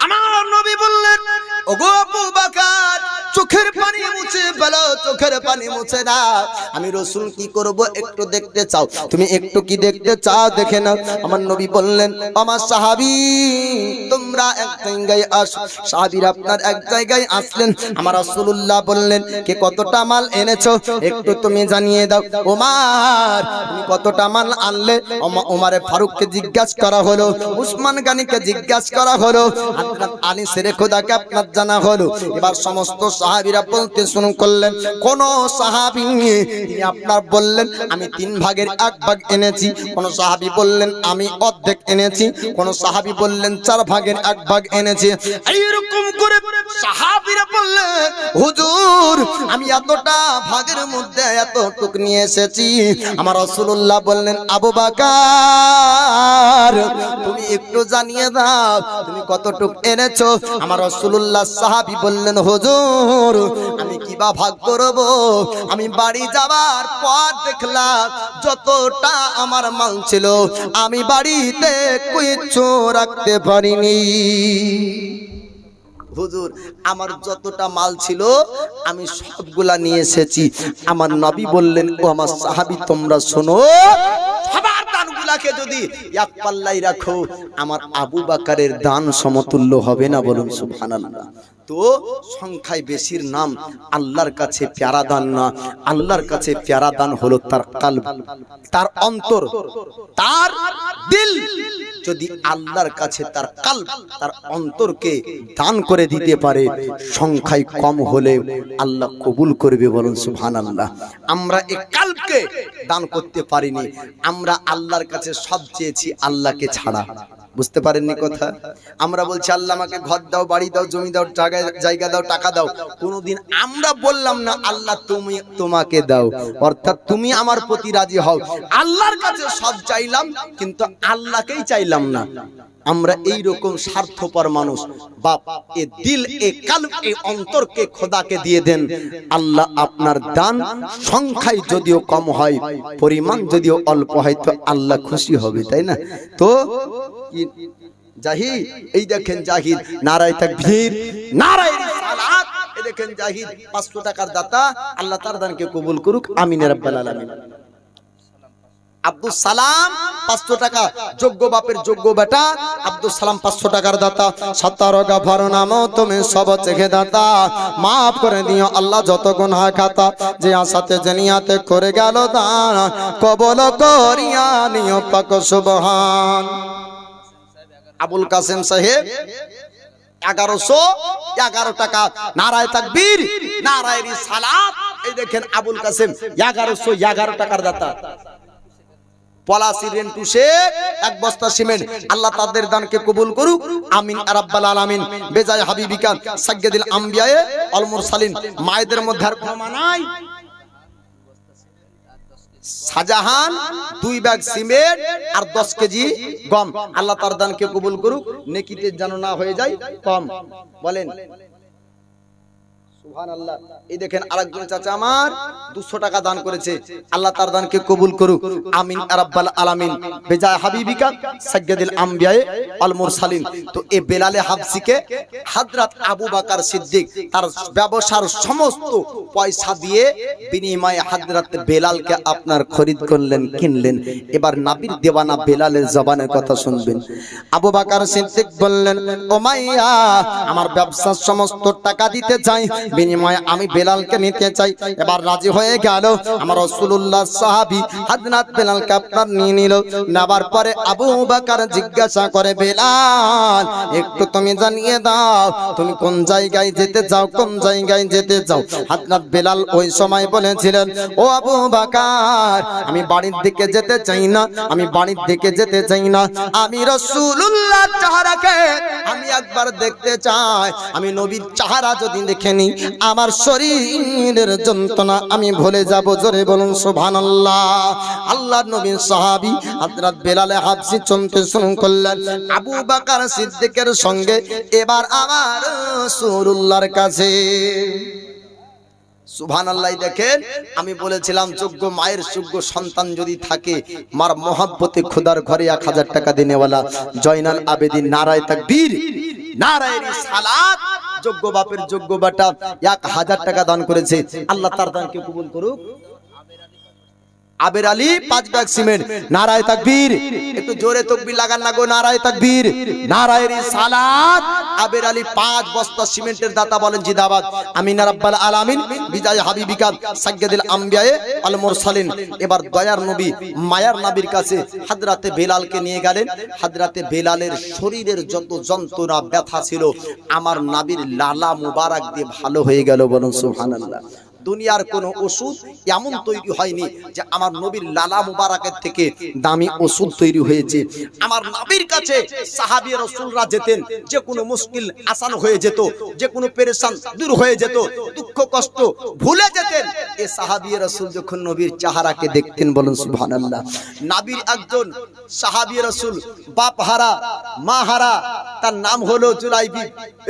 আমার নবী বললেন ওগো আবু বকর চোখের পানি মুছে ফেলো, চোখের পানি মুছে দাও। আমি রাসূল কি করব একটু দেখতে চাও? তুমি একটু কি দেখতে চাও দেখে নাও। আমার নবী বললেন আমার সাহাবী তোমরা এক জায়গায় আসো। সাহাবীরা আপনার এক জায়গায় আসলেন। আমার রাসূলুল্লাহ বললেন কে কতটা মাল এনেছো একটু তুমি জানিয়ে দাও। ওমর তুমি কতটা মাল আনলে? ওমরে ফারুককে জিজ্ঞাসা করা হলো, উসমান গনিকে জিজ্ঞাসা করা হলো, হযরত আলী শেরে খোদাকে আপনার জানা হলো। এবার সমস্ত সাহাবীরা বলতে শুরু করলেন। কোন সাহাবী তিনি আপনার বললেন আমি 3 ভাগের 1 ভাগ এনেছি, কোন সাহাবী বললেন আমি অর্ধেক এনেছি, কোন সাহাবী বললেন 4 ভাগের 1 ভাগ এনেছি। এইরকম করে সাহাবীরা বললেন হুজুর আমি এতটা ভাগের মধ্যে এতটুক নিয়ে এসেছি। আমার রাসূলুল্লাহ বললেন আবু বকর তুমি একটু জানিয়ে দাও তুমি কতটুক এনেছো? আমার রাসূলুল্লাহ সাহাবী বললেন হুজুর আমি কিবা ভাগ করব? আমি বাড়ি যাবার পর দেখলাম যতটা আমার মাল ছিল আমি বাড়িতে কিছু রাখতে পারিনি। হুজুর আমার যতটা মাল ছিল আমি সবগুলা নিয়ে এসেছি। আমার নবী বললেন ও আমার সাহাবী তোমরা শোনো, সবার দানগুলাকে যদি এক পাল্লাই রাখো আমার আবু বকরের দান সমতুল্য হবে না? বলুন সুবহানাল্লাহ। তো সংখ্যায় বেশির নাম আল্লাহর কাছে প্যারা দান না, আল্লাহর কাছে প্যারা দান হলো তার কলব, তার অন্তর, তার দিল। যদি আল্লাহর কাছে তার কলব তার অন্তরকে দান করে দিতে পারে সংখ্যায় কম হলে আল্লাহ কবুল করবে। বলুন সুবহানাল্লাহ। আমরা এই কলবকে দান করতে পারিনি, আমরা আল্লাহর কাছে সব চেয়েছি আল্লাহকে ছাড়া। বুঝতে পারেননি কথা? আমরা বলছি আল্লাহ আমাকে ঘর দাও, বাড়ি দাও, জমি দাও, জায়গা দাও, টাকা দাও। কোনোদিন আমরা বললাম না আল্লাহ তুমি তোমাকে দাও, অর্থাৎ তুমি আমার প্রতি রাজি হও। আল্লাহর কাছে সব চাইলাম কিন্তু আল্লাহকেই চাইলাম না। আমরা এই রকম স্বার্থপর মানুষ। বাপ এ দিল এ কলব এ অন্তরকে খোদাকে দিয়ে দেন। আল্লাহ আপনার দান সংখ্যায় যদিও কম হয়, পরিমাণ যদিও অল্প হয় তো আল্লাহ খুশি হবে, তাই না? তো জাহিদ এই দেখেন জাহিদ নারায়ে তাকবীর নারায়ে রিসালাত। এই দেখেন জাহিদ 500 টাকার দাতা। আল্লাহ তার দানকে কবুল করুক, আমিন ইয়া রাব্বাল আলামিন। আব্দুল সালাম 500 টাকা, যোগ্য বাপের যোগ্য বেটা আব্দুল সালাম 500 টাকার দাতা। 17 গাফার নামও তুমি সব চেখে দাতা, মাফ করে দিও আল্লাহ যত গুনাহ খাতা। যে আসাতে জানিয়াতে করে গেল দান কবুল করিয়া নিও পাক সুবহান। আবুল কাসেম সাহেব 1111 টাকা। নারায়ে তাকবীর নারায়ে রিসালাত। এই দেখেন আবুল কাসেম 1111 টাকার দাতা। পলাশী রেন্টু শেখ 1 বস্তা সিমেন্ট। আল্লাহ তাদের দানকে কবুল করুক, আমিন ইয়া রাব্বাল আলামিন। বেজায় হাবিবিকা সাজ্জাদুল আম্বিয়া ওয়াল মুরসালিন। মায়েদের মধ্যে আর ক্ষমা নাই। শাহজাহান 2 ব্যাগ সিমেন্ট আর 10 কেজি গম। আল্লাহ তার দানকে কবুল করুক, নেকিতে যেন না হয়ে যায় কম। বলেন সুবহানাল্লাহ। এই দেখেন আরেকজন চাচা আমার 200 টাকা দান করেছে। আল্লাহ তার দানকে কবুল করুক, আমিন ইয়া রাব্বাল আলামিন। বেজায় হাবিবিকা সাজ্জাদুল আম্বিয়া ওয়াল মুরসালিন। তো এই বেলালে হাবসিকে হযরত আবু বকর সিদ্দিক তার ব্যবসার সমস্ত পয়সা দিয়ে বিনিময়ে হযরত বেলালকে আপনার খরিদ করলেন, কিনলেন। এবার নবীর দেওয়ানা বেলালের জবানের কথা শুনবেন। আবু বকর সিদ্দিক বললেন, ও মাইয়া আমার ব্যবসার সমস্ত টাকা দিতে চাই, বিনিময়ে আমি বেলালকে নিতে চাই। এবার রাজি হয়ে গেল আমার রাসূলুল্লাহ সাহাবী হযরত বেলালকে আপনার নিয়ে নিল। নেবার পরে আবু বকর জিজ্ঞাসা করে, বেলাল একটু তুমি জানিয়ে দাও তুমি কোন জায়গায় যেতে চাও, কোন জায়গায় যেতে চাও। হযরত বেলাল ওই সময় বলেছিলেন, ও আবু বকর আমি বাড়ির দিকে যেতে চাই না, আমি বাড়ির দিকে যেতে চাই না, আমি রাসূলুল্লাহ চেহারাকে আমি একবার দেখতে চাই। আমি নবীর চেহারা যদি দেখে নি আমার শরীরের যন্ত্রণা আমি ভুলে যাব। জোরে বলুন সুবহানাল্লাহ। আল্লাহর নবীর সাহাবী হযরত বেলাল হাবশী চলতে শুরু করলেন আবু বকর সিদ্দিকের সঙ্গে। এবার আমার রাসূলুল্লাহর কাছে। সুবহানাল্লাহ। দেখেন আমি বলেছিলাম যোগ্য মায়ের যোগ্য সন্তান যদি থাকে মার মোহাব্বতে খোদার ঘরে 1000 টাকা দেনেওয়ালা জয়নাল আবেদিন নারায়ে তাকবীর নারায়ে রিসালাত যোগ্য বাপের যোগ্য বেটা 1000 টাকা দান করেছে। আল্লাহ তার দানকে কবুল করুক। আবের আলী 5 ব্যাগ সিমেন্ট নারায়ে তাকবীর, একটু জোরে তাকবীর লাগান না গো, নারায়ে তাকবীর নারায়ে রিসালাত। আবের আলী 5 বস্তা সিমেন্টের দাতা বলেন জিন্দাবাদ। আমিন রাব্বাল আলামিন বিজয় হাবিবিকা সাইয়্যিদুল আমবিয়া আল মুরসালিন। এবার দয়ার নবী মায়ার নবীর কাছে হযরতে বেলালকে নিয়ে গেলেন। হযরতে বেলালের শরীরের যত যন্ত্রণা ব্যথা ছিল আমার নবীর লালা মুবারক দিয়ে ভালো হয়ে গেল। বলুন সুবহানাল্লাহ। দুনিয়ার কোন ওষুধ এমন তৈরি হয়নি যে আমার নবীর লালা মুবারকের থেকে দামি ওষুধ তৈরি হয়েছে। আমার নবীর কাছে সাহাবী রাসূলরা যেতেন, যে কোনো মুশকিল আসান হয়ে যেত, যে কোনো পেরেশান দূর হয়ে যেত, দুঃখ কষ্ট ভুলে যেতেন। এই সাহাবী রাসূল যখন নবীর চেহারাকে দেখতেন, বলুন সুবহানাল্লাহ। নবীর একজন সাহাবী রাসূল বাপ হারা মা হারা, তার নাম হলো জুলাইবিব।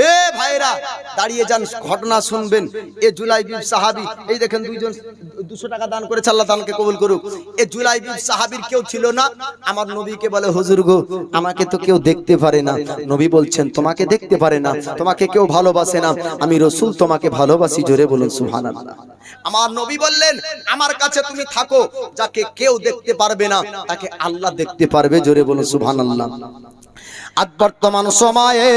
এ ভাইরা দাঁড়িয়ে যান, ঘটনা শুনবেন। এ জুলাইবিব সাহাবী, এই দেখেন দুইজন 200 টাকা দান করেছে, আল্লাহ দানকে কবুল করুক। এই জুলাইবিব সাহাবীর কেউ ছিল না। আমার নবীকে বলে, হুজুর গো আমাকে তো কেউ দেখতে পারে না। নবী বলছেন, তোমাকে দেখতে পারে না, তোমাকে কেউ ভালোবাসে না, আমি রাসূল তোমাকে ভালোবাসি। জোরে বলুন সুবহানাল্লাহ। আমার নবী বললেন, আমার কাছে তুমি থাকো, যাকে কেউ দেখতে পারবে না তাকে আল্লাহ দেখতে পারবে। জোরে বলুন সুবহানাল্লাহ। আজ বর্তমান সময়ে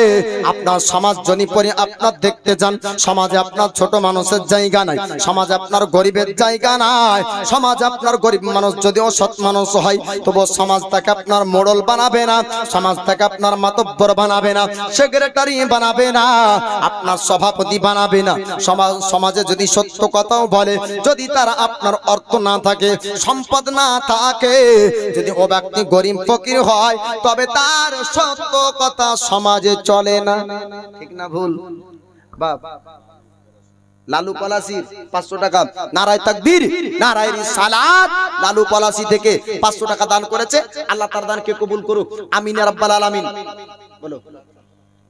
আপনার সমাজ যদি পরে আপনার দেখতে যান, সমাজে আপনার ছোট মানুষের জায়গা নাই, সমাজে আপনার গরিবের জায়গা নাই। সমাজে আপনার গরিব মানুষ যদি অসৎ মানুষ হয় তবু সমাজ তাকে আপনার মোড়ল বানাবে না, সমাজ তাকে আপনার মাতব্বর বানাবে না, সেক্রেটারি বানাবে না, আপনার সভাপতি বানাবে না। সমাজে যদি সত্য কথাও বলে, যদি তারা আপনার অর্থ না থাকে, সম্পদ না থাকে, যদি ও ব্যক্তি গরিব ফকির হয়, তবে তার সত্য কথা সমাজে চলে না। ঠিক না ভুল? বাপ লালু পলাশির 500 টাকা নারায়ে তাকবীর নারায়ে রিসালাত। লালু পলাশি থেকে 500 টাকা দান করেছে, আল্লাহ তার দানকে কবুল করুক। আমিন ইয়া রাব্বাল আলামিন। বলো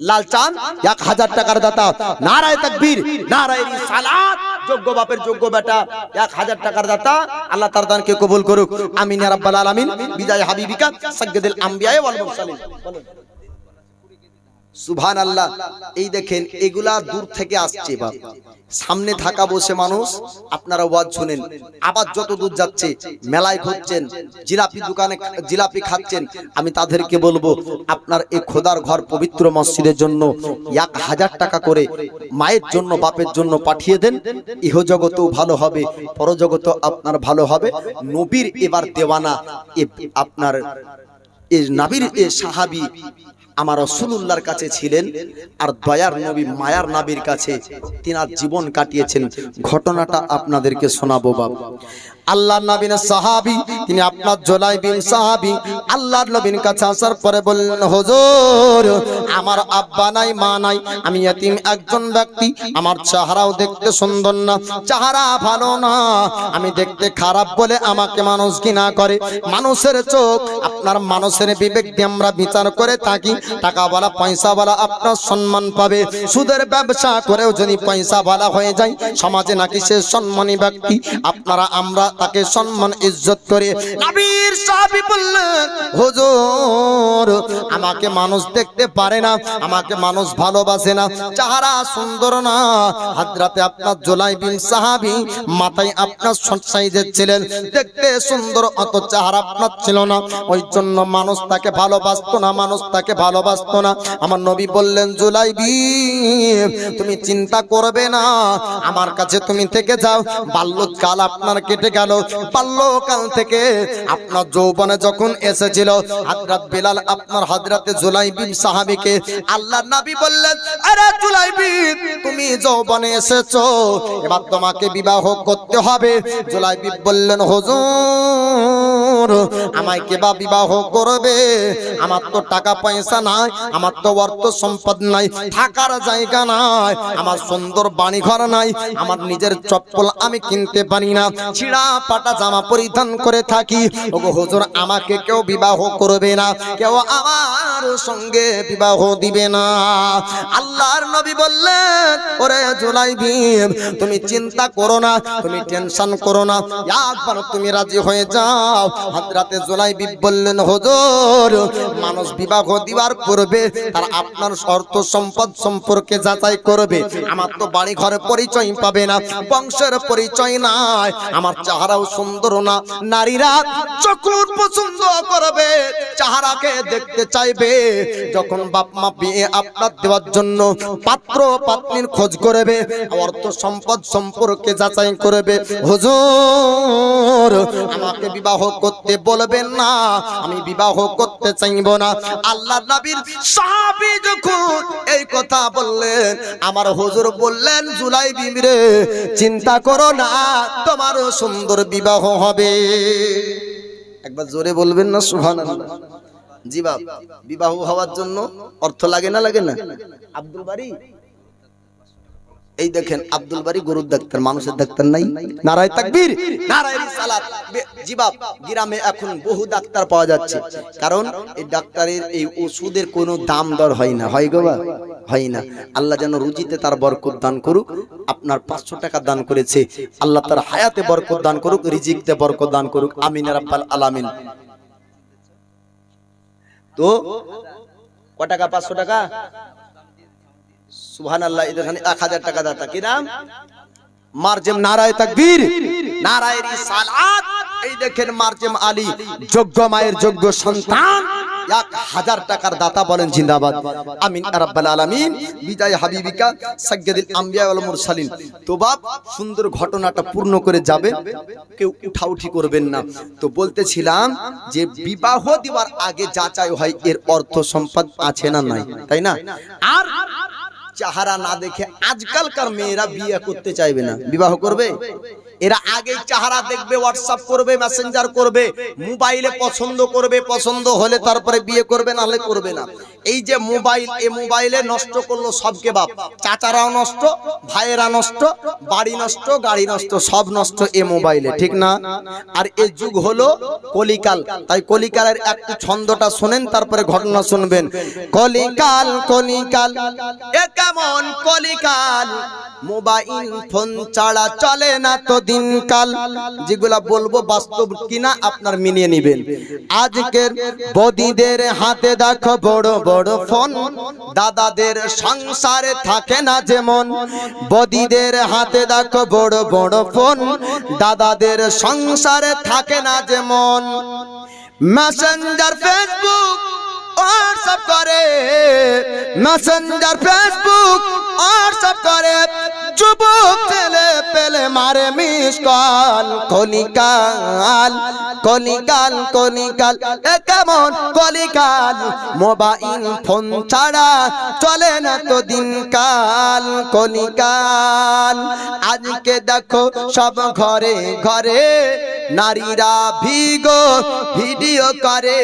লালচাঁদ 1000 টাকার দাতা নারায়ে তাকবীর নারায়ে রিসালাত। যোগ্য বাপের যোগ্য বেটা 1000 টাকার দাতা, আল্লাহ তার দানকে কবুল করুক। আমিন ইয়া রাব্বাল আলামিন বিজয় হাবিবিকা সাইয়্যিদুল আমবিয়া ওয়াল মুরসালিন। সুবহানাল্লাহ। এই দেখেন এগুলা দূর থেকে আসছে বাপ, সামনে থাকা বসে মানুষ আপনারা ওয়াজ শুনেন। আবার যত দূর যাচ্ছে মেলায় ঘুরছেন, জিলাপি দোকানে জিলাপি খাচ্ছেন, আমি তাদেরকে বলবো আপনার এই খোদার ঘর পবিত্র মসজিদের জন্য 1000 টাকা করে মায়ের জন্য বাপের জন্য পাঠিয়ে দেন। ইহজগতেও ভালো হবে, পরজগতেও আপনার ভালো হবে। নবীর এবার দেওয়ানা আপনার এই নবীর এই সাহাবী আমার রাসূলুল্লাহর কাছে ছিলেন, আর দয়ার নবী মায়ার নবীর কাছে তিনার জীবন কাটিয়েছেন। ঘটনাটা আপনাদেরকে শোনাবো বাবা। আল্লাহর নবীর সাহাবী, তিনি আপনার জুলাইবিব সাহাবী আল্লাহর নবীর কাছে আসার পরে বললেন, হুজুর আমার আব্বা নাই মা নাই, আমি ইতিম একজন ব্যক্তি, আমার চেহারাও দেখতে সুন্দর না, চেহারা ভালো না, আমি দেখতে খারাপ বলে আমাকে মানুষ ঘৃণা করে। মানুষের চোখ আপনার মানুষের বিবেক দিয়ে আমরা বিচার করে থাকি। টাকাওয়ালা পয়সাওয়ালা আপনার সম্মান পাবে, সুদের ব্যবসা করেও যদি পয়সাওয়ালা হয়ে যায় সমাজে নাকি সে সম্মানী ব্যক্তি। আপনারা আমরা তাকে সম্মান ইজ্জত করে। নবীর সাহাবী বললেন, হুজুর আমাকে মানুষ দেখতে পারে না, আমাকে মানুষ ভালোবাসে না, চেহারা সুন্দর না। হযরতে আপনার জুলাই বিন সাহাবী মাথায় আপনার শর্ট সাইজের ছিলেন, দেখতে সুন্দর, অত চেহারা আপনার ছিল না, ওই জন্য মানুষ তাকে ভালোবাসতো না, মানুষ তাকে ভালোবাসতো না। আমার নবী বললেন, জুলাইবি তুমি চিন্তা করবে না, আমার কাছে তুমি থেকে যাও। বাল্যকাল আপনার কেটে গেল, বাল্যকাল থেকে আপনার যৌবনে যখন এসেছিল হযরত বিলাল আপনার হযরতে জুলাইবি সাহাবীকে আল্লাহর নবী বললেন, আরে জুলাইবি তুমি যৌবনে এসেছো, এবার তোমাকে বিবাহ করতে হবে। জুলাইবি বললেন, হুজুর আমায় কে বা বিবাহ করবে? আমার তো টাকা পয়সা নাই, আমার তো অর্থ সম্পদ নাই, থাকার জায়গা নাই, আমার সুন্দর বাড়ি ঘর নাই, আমার নিজের চপ্পল আমি কিনতে পারি না, ছিঁড়া পাটা জামা পরিধান করে থাকি। ওগো হুজুর আমাকে কেউ বিবাহ করবে না, কেউ আমার সঙ্গে বিবাহ দিবে না। আল্লাহর নবী বললেন, ওরে জুলাইবি তুমি চিন্তা করো না, তুমি টেনশন করো না, একবার তুমি রাজি হয়ে যাও। হযরতে জুলাইবি বললেন, হুজুর মানুষ বিবাহ দিবার করবে তার আপনার অর্থ সম্পদ সম্পর্কে যাচাই করবে, আমার তো বাড়ি ঘরে পরিচয় পাবে না, বংশের পরিচয় নাই, আমার চেহারাও সুন্দর না। নারীরা যখন পছন্দ করবে, চেহারাকে দেখতে চাইবে, যখন বাপ মা বিয়ে আপনার দেওয়ার জন্য পাত্র পাত্রীর খোঁজ করবে, অর্থ সম্পদ সম্পর্কে যাচাই করবে। হুজুর আমাকে বিবাহ করতে বলবেন না, আমি বিবাহ করতে চাইব না। আল্লাহর নবীর সাহাবী যখন এই কথা বললেন, আমার হুজুর বললেন, জুলাইবি রে চিন্তা করো না, তোমার সুন্দর বিবাহ হবে। একবার জোরে বলবেন না সুবহানাল্লাহ। জি বাপ, বিবাহ হওয়ার জন্য অর্থ লাগে না, লাগে না? আব্দুল বারী এই দেখেন, আব্দুল বারী গরুর ডাক্তার, মানুষের ডাক্তার নাই। নারায়ে তাকবীর, নারায়ে রিসালাত। জি বাপ, গ্রামে এখন বহু ডাক্তার পাওয়া যাচ্ছে, কারণ এই ডাক্তারের এই ওষুধের কোনো দাম দর হয় না, হয় গো বা হয় না। আল্লাহ যেন রুজিতে তার বরকত দান করুক। আপনার 500 টাকা দান করেছে, আল্লাহ তার হায়াতে বরকত দান করুক, রিজিকতে বরকত দান করুক, আমিন ইয়া রাব্বাল আলামিন। তো কত টাকা? 500 টাকা, সুবহানাল্লাহ। এখানে 1000 টাকা দাতা, কি নাম? মারজেম। নারায়ে তাকবীর, নারায়ে রিসালাত। এই দেখেন মারজেম আলী, যোগ্য মায়ের যোগ্য সন্তান, 1000 টাকার দাতা, বলেন জিন্দাবাদ, আমিন ইয়া রাব্বাল আলামিন। বিদায় হাবিবিকা সাইয়্যিদুল আম্বিয়া ওয়াল মুরসালিন। তো বাপ সুন্দর ঘটনাটা পূর্ণ করে যাবেন, কেউ উঠাউঠি করবেন না। তো বলতেছিলাম যে বিবাহ দেওয়ার আগে যাচাই হয় এর অর্থ সম্পদ আছে না নাই, তাই না? আর চেহারা না দেখে আজকালকার মেয়েরা বিয়ে করতে চাইবে না, বিবাহ করবে। এরা আগে চেহারা দেখবে, হোয়াটসঅ্যাপ করবে, মেসেঞ্জার করবে, মোবাইলে পছন্দ করবে, পছন্দ হলে তারপরে বিয়ে করবে, না হলে করবে না। এই যে মোবাইল, এই মোবাইলে নষ্ট করলো সবকে বাপ, চাচারাও নষ্ট, ভাইয়েরা নষ্ট, বাড়ি নষ্ট, গাড়ি নষ্ট, সব নষ্ট এই মোবাইলে, ঠিক না? আর এই যুগ হলো কলিকাল, তাই কলিকালের একটু ছন্দটা শুনেন, তারপরে ঘটনা শুনবেন। কলিকাল কলিকাল এ কেমন কলিকাল, মোবাইল ফোন ছাড়া চলে না তো দিনকাল। যেগুলা বলবো বাস্তব কিনা আপনার মিলিয়ে নেবেন। আজকের বদিদের হাতে দেখো বড় বড় ফোন, দাদাদের সংসারে থাকে না যেমন। বদিদের হাতে দেখো বড় বড় ফোন, দাদাদের সংসারে থাকে না যেমন। মেসেঞ্জার ফেসবুক হোয়াটসঅ্যাপ করে, মেসেঞ্জার ফেসবুক হোয়াটসঅ্যাপ করে, যুবক ছেলে পেলে মারে মিস কল। কলিকাল কলিকাল কলিকাল এ কেমন কলিকাল, মোবাইল ফোন ছাড়া চলে না তো দিনকাল। কলিকাল আজকে দেখো সব ঘরে ঘরে নারীরা ভিডিও করে।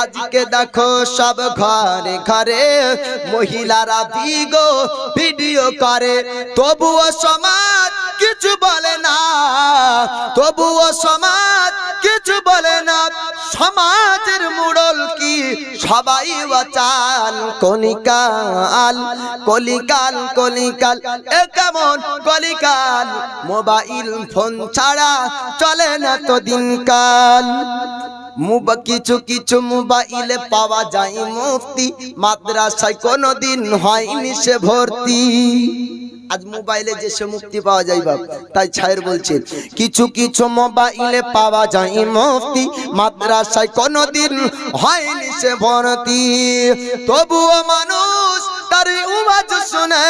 আজকে দেখো সব ঘরে ঘরে মহিলারা ভিডিও করে। তবুও সমাজ কিছু বলে না, তবুও সমাজ কিছু বলে না। সমাজের মুড়ল কি সবাই বাঁচাল কলিকাল কলিকাল কলিকাল এ কেমন কলিকাল মোবাইল ফোন ছাড়া চলে না তো দিনকাল কিছু কিছু মোবাইলে পাওয়া যায় মুফতি মাদ্রাসায় কোনোদিন হয়নি সে ভর্তি আজ মোবাইলে যে সে মুক্তি পাওয়া যায় বাপ তাই ছায়ের বলছে কিছু কিছু মোবাইলে পাওয়া যায় মুফতি মাদ্রাসায় কোনোদিন হয়নি সে ভর্তি তবুও মানুষ তার ওয়াজ শুনে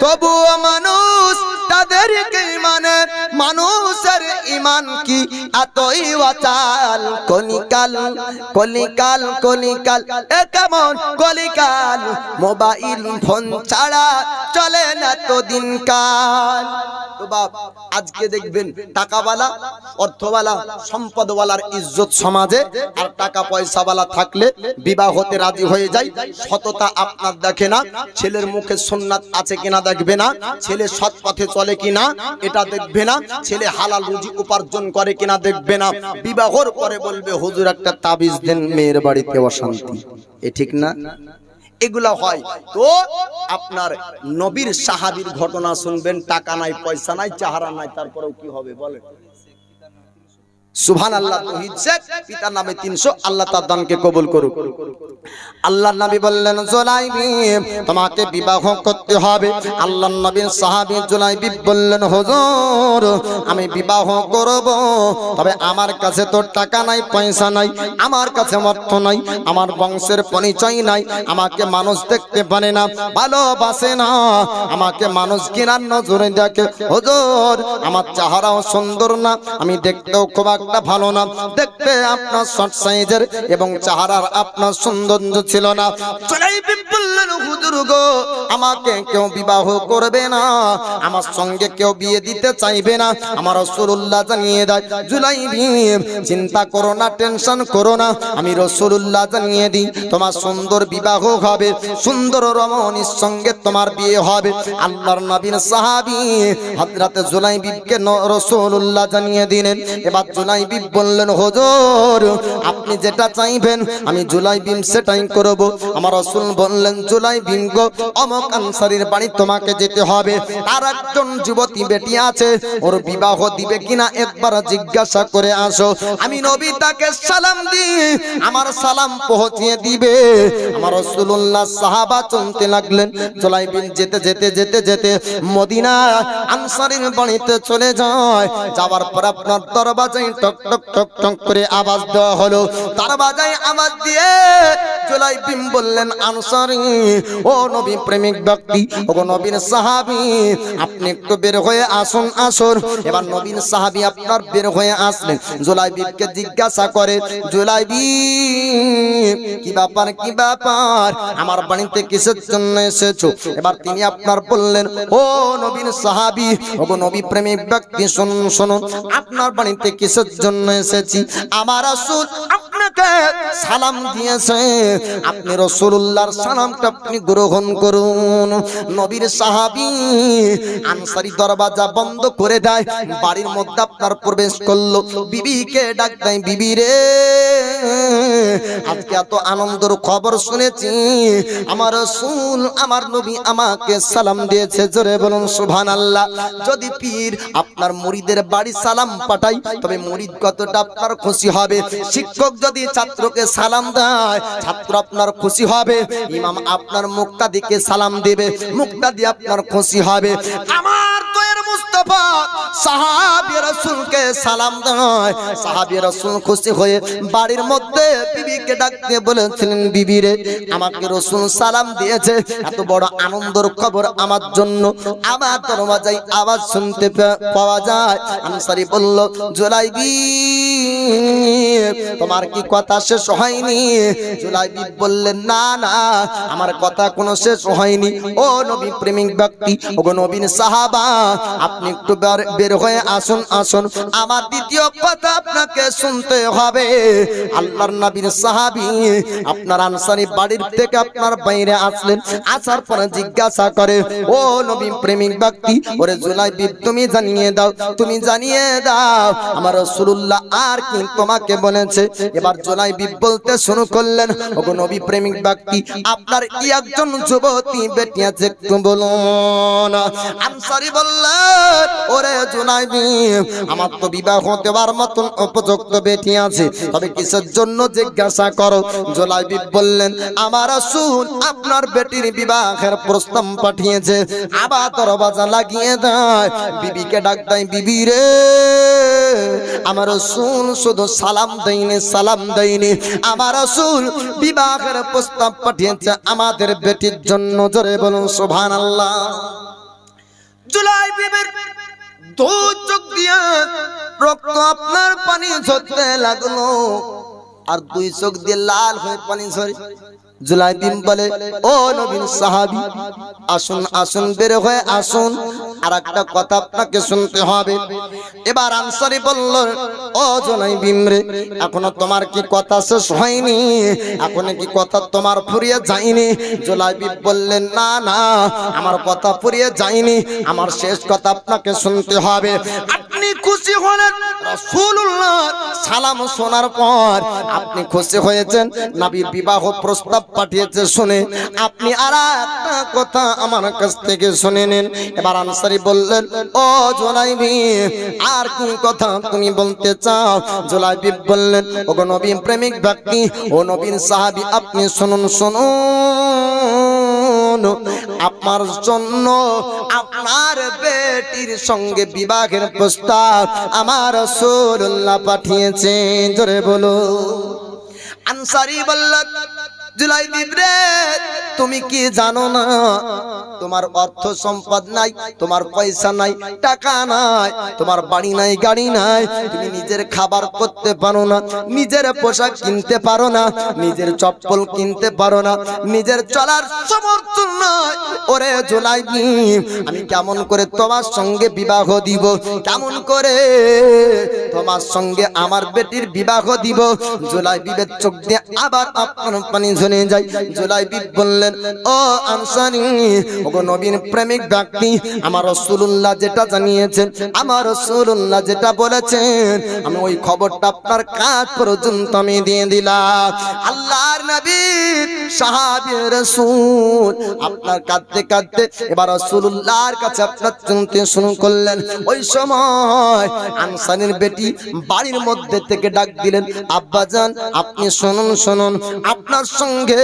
তবুও মানুষ তাদেরকে মানে মানুষের ঈমান কি এতই অচল কলিকাল কলিকাল কলিকাল এ কেমন কলিকাল মোবাইল ফোন ছাড়া চলে না তো দিনকাল তো বাপ আজকে দেখবেন টাকাওয়ালা অর্থওয়ালা সম্পদওয়ালার ইজ্জত সমাজে আর টাকা পয়সাওয়ালা থাকলে বিবাহ হতে রাজি হয়ে যায় সততা আপনার দেখে না ছেলের মুখে সুন্নাত আছে কিনা দেখবে না ছেলে সৎ পথে চলে কিনা এটা দেখবে না ছেলে হালাল রুজি উপার্জন করে কিনা দেখবে না বিবাহর পরে বলবে হুজুর একটা তাবিজ দেন মেয়ের বাড়িতে অশান্তি এ ঠিক না এগুলা হয় তো আপনার নবীর সাহাবীর ঘটনা শুনবেন টাকা নাই পয়সা নাই চেহারা নাই তারপরেও কি হবে বলেন সুবহানাল্লাহ তৌহিদ শেখ পিতার নামে 300 আল্লাহ তার দানকে কবুল করুক আল্লাহর নবী বললেন জুলাইবিব তোমাকে বিবাহ করতে হবে আল্লাহর নবীর সাহাবী জুলাইবিব বললেন হুজুর আমি বিবাহ করব তবে আমার কাছে তো টাকা নাই পয়সা নাই আমার কাছে অর্থ নাই আমার বংশের পরিচয় নাই আমাকে মানুষ দেখতে পারে না ভালোবাসে না আমাকে মানুষ কিনার নজরে দেখে হুজুর আমার চেহারাও সুন্দর না আমি দেখতেও খুব একটা ভালো না দেখতে আপনার শর্ট সাইজের এবং চেহারার আপনার সৌন্দর্য ছিল না জুলাইবিব বললেন হুজুর গো আমাকে কেউ বিবাহ করবে না আমার সঙ্গে কেউ বিয়ে দিতে চাইবে না আমার রাসূলুল্লাহ জানিয়ে দেয় জুলাইবিব চিন্তা করো না টেনশন করো না আমি রাসূলুল্লাহ জানিয়ে দিই তোমার সুন্দর বিবাহ হবে সুন্দর রমণীর সঙ্গে তোমার বিয়ে হবে আল্লাহর নবীর সাহাবী হযরত জুলাইবিবকে রাসূলুল্লাহ জানিয়ে দিলেন এবার জুলাইবিব বললেন হুজুর আপনি যেটা চাইবেন আমি জুলাইবিব সেটাই করব আমার রাসূল বললেন জুলাইবিব গো অমুক আনসারীর বাড়ি তোমাকে যেতে হবে আর একজন যুবতী বেটি আছে ওর বিবাহ দিবে কিনা একবার জিজ্ঞাসা করে আসো আমি নবী তাকে সালাম দিই আমার সালাম পৌঁছিয়ে দিবে আমার রাসূলুল্লাহ সাহাবা চলতে লাগলেন জুলাইবিব যেতে যেতে যেতে যেতে মদিনা আনসারীর বাড়িতে চলে যায় যাওয়ার পর আপনার দরজায় টক টক টক টক করে আওয়াজ দেওয়া হলো দরজায় আওয়াজ দিয়ে জুলাইবিব বললেন আনসারী ও নবী প্রেমিক ব্যক্তি ও নবীর সাহাবী আপনি একটু বের হয়ে আসুন আসুন এবার নবীর সাহাবী আপনার বের হয়ে আসলেন জুলাইবিবকে জিজ্ঞাসা করে জুলাইবিব কি ব্যাপার আমার বাড়িতে কিসের জন্য এসেছো এবার তিনি আপনার বললেন ও নবীর সাহাবী ও নবী প্রেমিক ব্যক্তি শুনুন শুনুন আপনার বাড়িতে কিসের জন্য এসেছি আমার রাসূল আপনাকে সালাম দিয়েছে আপনি রাসূলুল্লাহর সালামটা আপনি গ্রহণ করুন নবীর সাহাবী আনসারী দরজা বন্ধ করে দেয় বাড়ির মধ্যে আপনার প্রবেশ করলো বিবিকে ডাক দেয় বিবি রে আজকে এত আনন্দের খবর শুনেছি আমার রাসূল আমার নবী আমাকে সালাম দিয়েছে জোরে বলুন সুবহানাল্লাহ যদি পীর আপনার মুরিদের বাড়ি সালাম পাঠাই তবে মুরিদ কতটা আপনার খুশি হবে শিক্ষক যদি ছাত্রকে সালাম দেয় ছাত্র আপনার খুশি হবে ইমাম আপনার মুক্তাদিকে সালাম দেবে মুক্তাদি আপনার খুশি হবে আমার দয়ার মুস্তাফা সাহাবী রাসূলকে সালাম দেয় সাহাবী রাসূল খুশি হয়ে বাড়ির মধ্যে বিবিকে ডাকতে বলেছিলেন বিবি রে আমাকে রাসূল সালাম দিয়েছে এত বড় আনন্দের খবর আমার জন্য আমার দরজায় আওয়াজ শুনতে পাওয়া যায় আনসারী বলল জুলাইবিব তোমার কি কথা শেষ হয়নি জুলাইবিব বললেন না না আমার কথা কোনো শেষ হয়নি ও নবী প্রেমিক ব্যক্তি ও নবীর সাহাবা আপনি একটু বের হয়ে আসুন আসুন, আমার দ্বিতীয় কথা আপনাকে শুনতে হবে। আল্লাহর নবীর সাহাবী আপনার আনসারী বাড়ির থেকে আপনার বাইরে আসলেন, আসার পরে জিজ্ঞাসা করে, ও নবী প্রেমিক ব্যক্তি, ওরে জুলাইবি তুমি জানিয়ে দাও, তুমি জানিয়ে দাও আমার রাসূলুল্লাহ আর কি তোমাকে বলেছে। এবার জুলাইবি বলতে শুরু করলেন, ওগো নবী প্রেমিক ব্যক্তি, আপনার কি একজন যুবতী বেটি আছে একটু বলুন। আনসারী বললেন, ওরে জুলাইবি, আমার তো বিবাহ দেওয়ার মতন উপযুক্ত বেটি আছে, তবে কিসের জন্য জিজ্ঞাসা করো। জুলাইবি বললেন, আমার রাসূল আপনার বেটির বিবাহের প্রস্তাব পাঠিয়েছে। আবার দরজা লাগিয়ে দেয়, বিবিকে ডাক দেয়, বিবি রে, আমার রাসূল শুধু সালাম দেয়নি, আমার রাসূল বিবাহের প্রস্তাব পাঠিয়েছে আমাদের বেটির জন্য। জোরে বলুন সুবহানাল্লাহ। জুলাইবির দু চোখ দিয়ে রক্ত আপনার পানি ঝরতে লাগলো, আর দুই চোখ দিয়ে লাল হয়ে পানি ঝরে। জুলাইবি বলে, ও নবীর সাহাবী, আসুন আসুন, বের হয়ে আসুন, আর একটা কথা আপনাকে শুনতে হবে। এবার আনসারী বলল, ও জুলাইবি রে, এখনো তোমার কি কথা শেষ হয়নি? এখনো কি কথা তোমার ফুরিয়ে যায়নি? জুলাইবি বললেন, না না, আমার কথা ফুরিয়ে যায়নি, আমার শেষ কথা আপনাকে শুনতে হবে। আপনি খুশি হলেন রাসূলুল্লাহ সালাম শোনার পর, আপনি খুশি হয়েছেন, নবীর বিবাহ প্রস্তাব পাঠিয়েছে শুনে, আপনি আর একটা কথা আমার কাছ থেকে শুনে নিন। এবার আনসারী বললেন, ও জুলাইবি, আর কি কথা তুমি বলতে চাও? জুলাইবি বললেন, ওগো নবী প্রেমিক ব্যক্তি, ও নবীর সাহাবী, আপনি শুনুন শুনুন, আপনার জন্য আপনার বেটির সঙ্গে বিবাহের প্রস্তাব আমার রাসূলুল্লাহ পাঠিয়েছেন। জোরে বলো। আনসারী বললেন, জুলাইবি রে, তুমি কি জানো না, তোমার অর্থ সম্পদ নাই, তোমার পয়সা নাই, টাকা নাই, তোমার বাড়ি নাই, গাড়ি নাই, তুমি নিজের খাবার করতে পারো না, নিজের পোশাক কিনতে পারো না, নিজের চপ্পল কিনতে পারো না, নিজের চলার সমর্থন নাই। ওরে জুলাইবি, আমি কেমন করে তোমার সঙ্গে বিবাহ দিব? কেমন করে তোমার সঙ্গে আমার বেটির বিবাহ দিব? জুলাইবির চোখ দিয়ে আবার আপনার পানি ঝরে যায়। জুলাইবি বললেন, ও আনসারী, ওগো নবীর প্রেমিক ব্যক্তি, আমার রাসূলুল্লাহ যেটা জানিয়েছেন, আমার রাসূলুল্লাহ যেটা বলেছেন, আমি ওই খবরটা আপনার কাছ পর্যন্ত আমি দিয়ে দিলাম। আল্লাহর নবী সাহাবী রাসূল আপনার কাঁদতে কাঁদতে এবার রাসূলুল্লাহর কাছে আপনার শুনতে শুরু করলেন। ওই সময় আনসারীর বেটি বাড়ির মধ্যে থেকে ডাক দিলেন, আব্বাজান, আপনি শুনুন শুনুন, আপনার সঙ্গে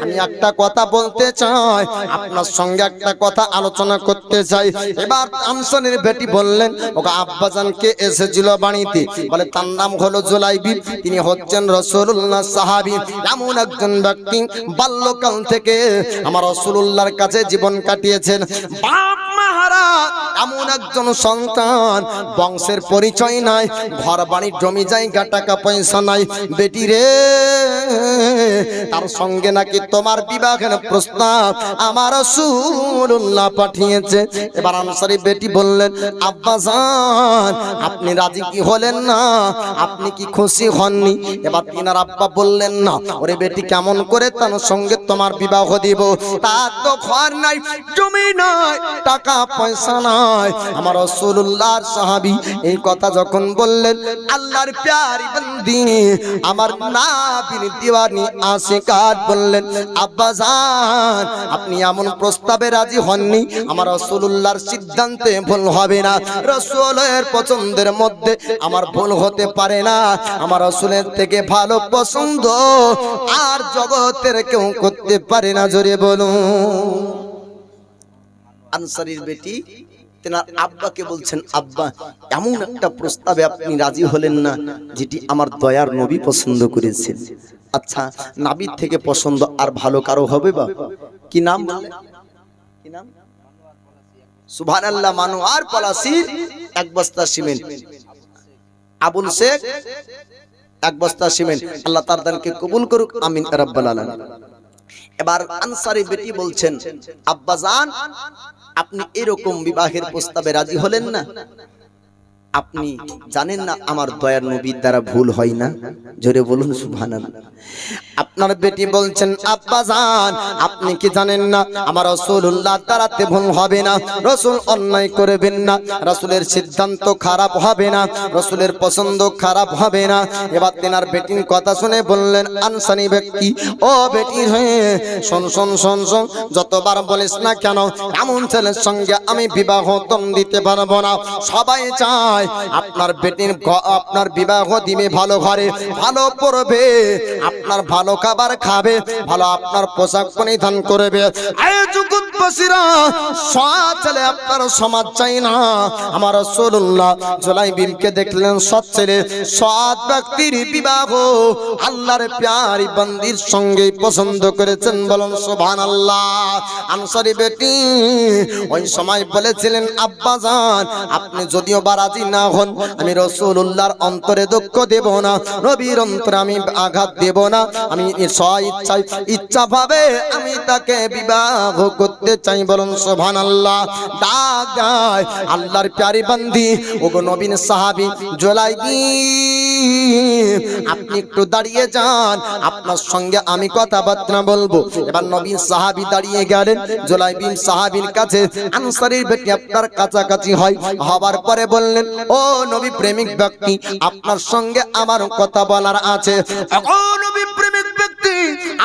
আমি একটা কথা বলতে চাই, আপনার সঙ্গে একটা কথা আলোচনা করতে চাই। এবার আনসারীর বেটি বললেন, ওগো আব্বাজান কে এসেছিল বাড়িতে? বলে, তার নাম হলো জুলাইবি, তিনি হচ্ছেন রাসূলুল্লাহ সাহাবী। এমন একজন ব্যক্তি বাল্যকাল থেকে আমার রাসূলুল্লাহর কাছে জীবন কাটিয়েছেন, বাপ মাহারা এমন একজন সন্তান, বংশের পরিচয় নাই, ঘর বাড়ি জমি জায়গা টাকা পয়সা নাই। বেটি রে, তার সঙ্গে নাকি তোমার বিবাহের প্রস্তাব আমার রাসূলুল্লাহ পাঠিয়েছে। এবার আনসারী বেটি বললেন, আব্বাজান, আপনি রাজি কি হলেন না? আপনি কি খুশি হননি? এবার তিনার আব্বা বললেন, না, ওরে বেটি, কেমন করে তার সঙ্গে তোমার বিবাহ দিব? তার তো ঘর নাই, জমি নাই, টাকা পয়সা নাই। আমার রাসূলুল্লাহর সাহাবী এই কথা যখন বললেন, আল্লাহর প্যারি বন্দি আমার নবীর দিওয়ানি আশিকাত বললেন, আব্বাজান, আপনি এমন প্রস্তাবে রাজি হননি, আমার রাসূলুল্লাহর সিদ্ধান্তে ভুল হবে না, রাসূলের পছন্দের মধ্যে আমার ভুল হতে পারে না, আমার রাসূলের থেকে ভালো পছন্দ আর জগতের কেউ করতে পারে না। জোরে বলুন। আনসারীর বেটি তেনার আব্বাকে বলছেন, আব্বা, এমন একটা প্রস্তাবে আপনি রাজি হলেন না যেটি আমার দয়ার নবী পছন্দ করেছেন। আচ্ছা, নবীর থেকে পছন্দ আর ভালো কারো হবে? বা কি নাম বললেন? কি নাম? সুবহানাল্লাহ। মানুয়ার পলাশীর এক বস্তা সিমেন্ট, আবুল শেখ এক বস্তা সিমেন্ট। আল্লাহ তার দানকে কবুল করুক, আমিন রাব্বাল আলামিন। এবার আনসারী বেটি বলছেন, আব্বাজান আপনি এরকম বিবাহের প্রস্তাবে রাজি হলেন না? আপনি জানেন না আমার দয়ার নবীর দ্বারা ভুল হয় না? জোরে বলুন সুবহানাল্লাহ। আপনার বেটি বলছেন, আব্বাজান আপনি কি জানেন না আমার রাসূলুল্লাহ দ্বারাতে ভুল হবে না, রাসূল অন্যায় করবেন না, রাসূলের সিদ্ধান্ত খারাপ হবে না, রাসূলের পছন্দ খারাপ হবে না। এবার তেনার বেটির কথা শুনে বললেন আনসারী ব্যক্তি, ও বেটি হয়ে শোন শোন শোন শোন, যতবার বলিস না কেন এমন ছেলের সঙ্গে আমি বিবাহ দিতে পারবো না। সবাই চায় আপনার বেটির আপনার বিবাহ দিবে ভালো ঘরে, ভালো পড়বে, আপনার ভালো খাবার খাবে, ভালো আপনার পোশাক পরিধান করবে। জগৎবাসীরা সৎ ছেলে আপনার সমাজ চাই না। আমার রাসূলুল্লাহ জুলাইবিবকে দেখলেন সৎ ছেলে, সৎ ব্যক্তির বিবাহ আল্লাহর প্যারি বান্দির সঙ্গে পছন্দ করেছেন। বলুন সুবহানাল্লাহ। আনসারী বেটি ওই সময় বলেছিলেন, আব্বাজান আপনি যদিও বা রাজি না হন, আমি রাসূলুল্লাহর অন্তরে দুঃখ দেব না, নবীর অন্তরে আমি আঘাত দেব না। আমি স্বইচ্ছায় ইচ্ছা ভাবে আমি তাকে বিবাহ করতে চাই। বলুন সুবহানাল্লাহ। ডাক দেয় আল্লাহর প্যারি বান্দি, ওগো নবীর সাহাবী জুলাইবিব, আপনি একটু দাঁড়িয়ে যান, আপনার সঙ্গে আমি কথাবার্তা বলবো। এবার নবীর সাহাবী দাঁড়িয়ে গেলেন জুলাইবিব সাহাবীর কাছে। আনসারীর বেটি আপনার কাছাকাছি হয়, হবার পরে বললেন, ও নবী প্রেমিক ব্যক্তি, আপনার সঙ্গে আমার কথা বলার আছে। ও নবী প্রেমিক ব্যক্তি,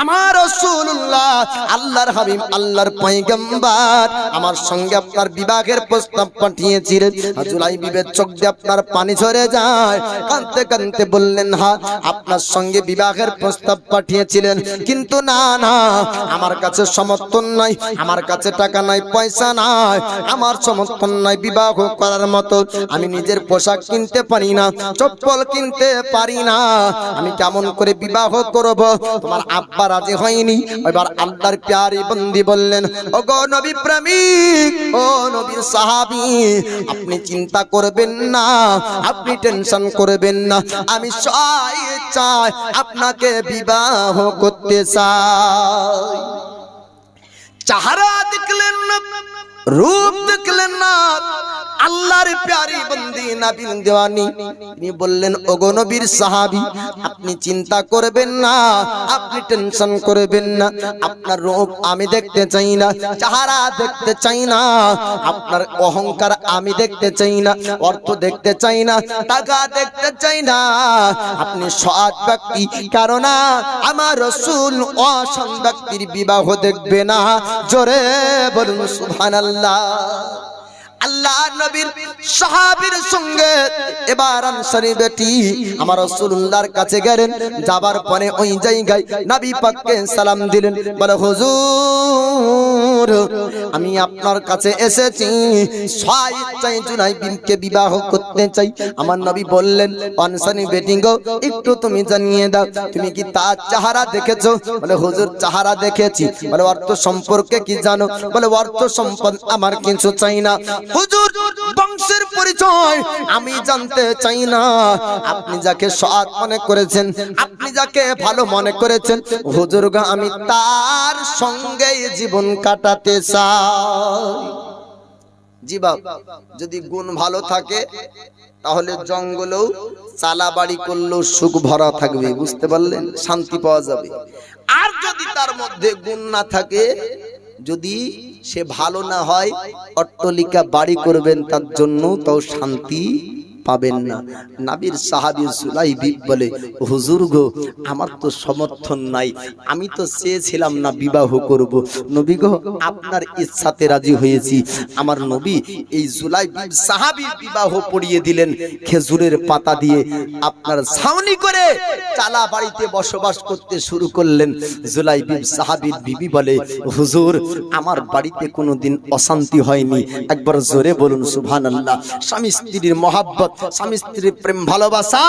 আমার রাসূলুল্লাহ আল্লাহর হাবিব আল্লাহর পয়গম্বর আমার সঙ্গে আপনার বিবাহের প্রস্তাব পাঠিয়েছিলেন। জুলাইবিবের চোখ দিয়ে আপনার পানি ঝরে যায়, কাঁদতে কাঁদতে বললেন, হ্যাঁ আপনার সঙ্গে বিবাহের প্রস্তাব পাঠিয়েছিলেন, কিন্তু না না আমার কাছে সমর্থন নাই, আমার কাছে টাকা নাই, পয়সা নাই, আমার সমর্থন নাই বিবাহ করার মতো। আমি নিজের পোশাক কিনতে পারি না, চপ্পল কিনতে পারি না, আমি কেমন করে বিবাহ করব? তোমার আব্বা রাজি হয়নি। এবার আল্লাহর প্যারি বন্দি বললেন, ও গো নবী প্রেমিক, ও নবীর সাহাবী, আপনি চিন্তা করবেন না, আপনি টেনশন করবেন না, আমি চাই আপনাকে বিবাহ করতে চাই। চেহারা দেখলেন না, রূপ দেখলেন না, আল্লাহর প্যারি বন্দি নবীর দেওয়ানি, তিনি বললেন, ওগো নবীর সাহাবী, আপনি চিন্তা করবেন না, আপনি টেনশন করবেন না, আপনার রূপ আমি দেখতে চাই না, চেহারা দেখতে চাই না, আপনার অহংকার আমি দেখতে চাই না, অর্থ দেখতে চাই না, টাকা দেখতে চাই না, আপনি সৎ ব্যক্তি, কারণ আমার রাসূল অসৎ ব্যক্তির বিবাহ দেখবে না। জোরে বলুন সুবহানাল্লাহ। আল্লাহ নবীর সাহাবীর সঙ্গে এবার আনসারী বেটি আমার রাসূলুল্লাহর কাছে গেলেন। যাবার পরে ওই জায়গায় নবী পাককে সালাম দিলেন, বলে, হুজুর আমি আপনার কাছে এসেছি, স্বইচ্ছায় জুলাইবিবকে বিবাহ করতে চাই। আমার নবী বললেন, আনসারী বেটি গো, একটু তুমি জানিয়ে দাও, তুমি কি তার চেহারা দেখেছো? বলে, হুজুর চেহারা দেখেছি। বলে, অর্থ সম্পর্কে কি জানো? বলে, অর্থ সম্পদ আমার কিছু চাই না, হুজুর বংশের পরিচয় আমি জানতে চাই না, আপনি যাকে সৎ মনে করেছেন, আপনি যাকে ভালো মনে করেছেন, হুজুর গো আমি তার সঙ্গে জীবন কাটাতে চাই। জি বাবা, যদি গুণ ভালো থাকে তাহলে জঙ্গলেও চালা বাড়ি করলেও সুখ ভরা থাকবে, বুঝতে পারলেন, শান্তি পাওয়া যাবে। আর যদি তার মধ্যে গুণ না থাকে, যদি সে ভালো না হয়, অট্টালিকা বাড়ি করবেন তার জন্য, তাও শান্তি পাবেন না। নবীর সাহাবী জুলাইবিব বলে, হুজুর গো আমার তো সমর্থন নাই, আমি তো চেয়েছিলাম না বিবাহ করব, নবী গো আপনার ইচ্ছাতে রাজি হয়েছি। আমার নবী এই জুলাইবিব সাহাবীর বিবাহ পড়িয়ে দিলেন খেজুরের পাতা দিয়ে, আপনার ছাউনি করে চালা বাড়িতে বসবাস করতে শুরু করলেন। জুলাইবিব সাহাবীর বিবি বলে, হুজুর আমার বাড়িতে কোনোদিন অশান্তি হয়নি। একবার জোরে বলুন সুবহানাল্লাহ। স্বামী স্ত্রীর মহব্বত, স্বামী স্ত্রীর প্রেম ভালোবাসা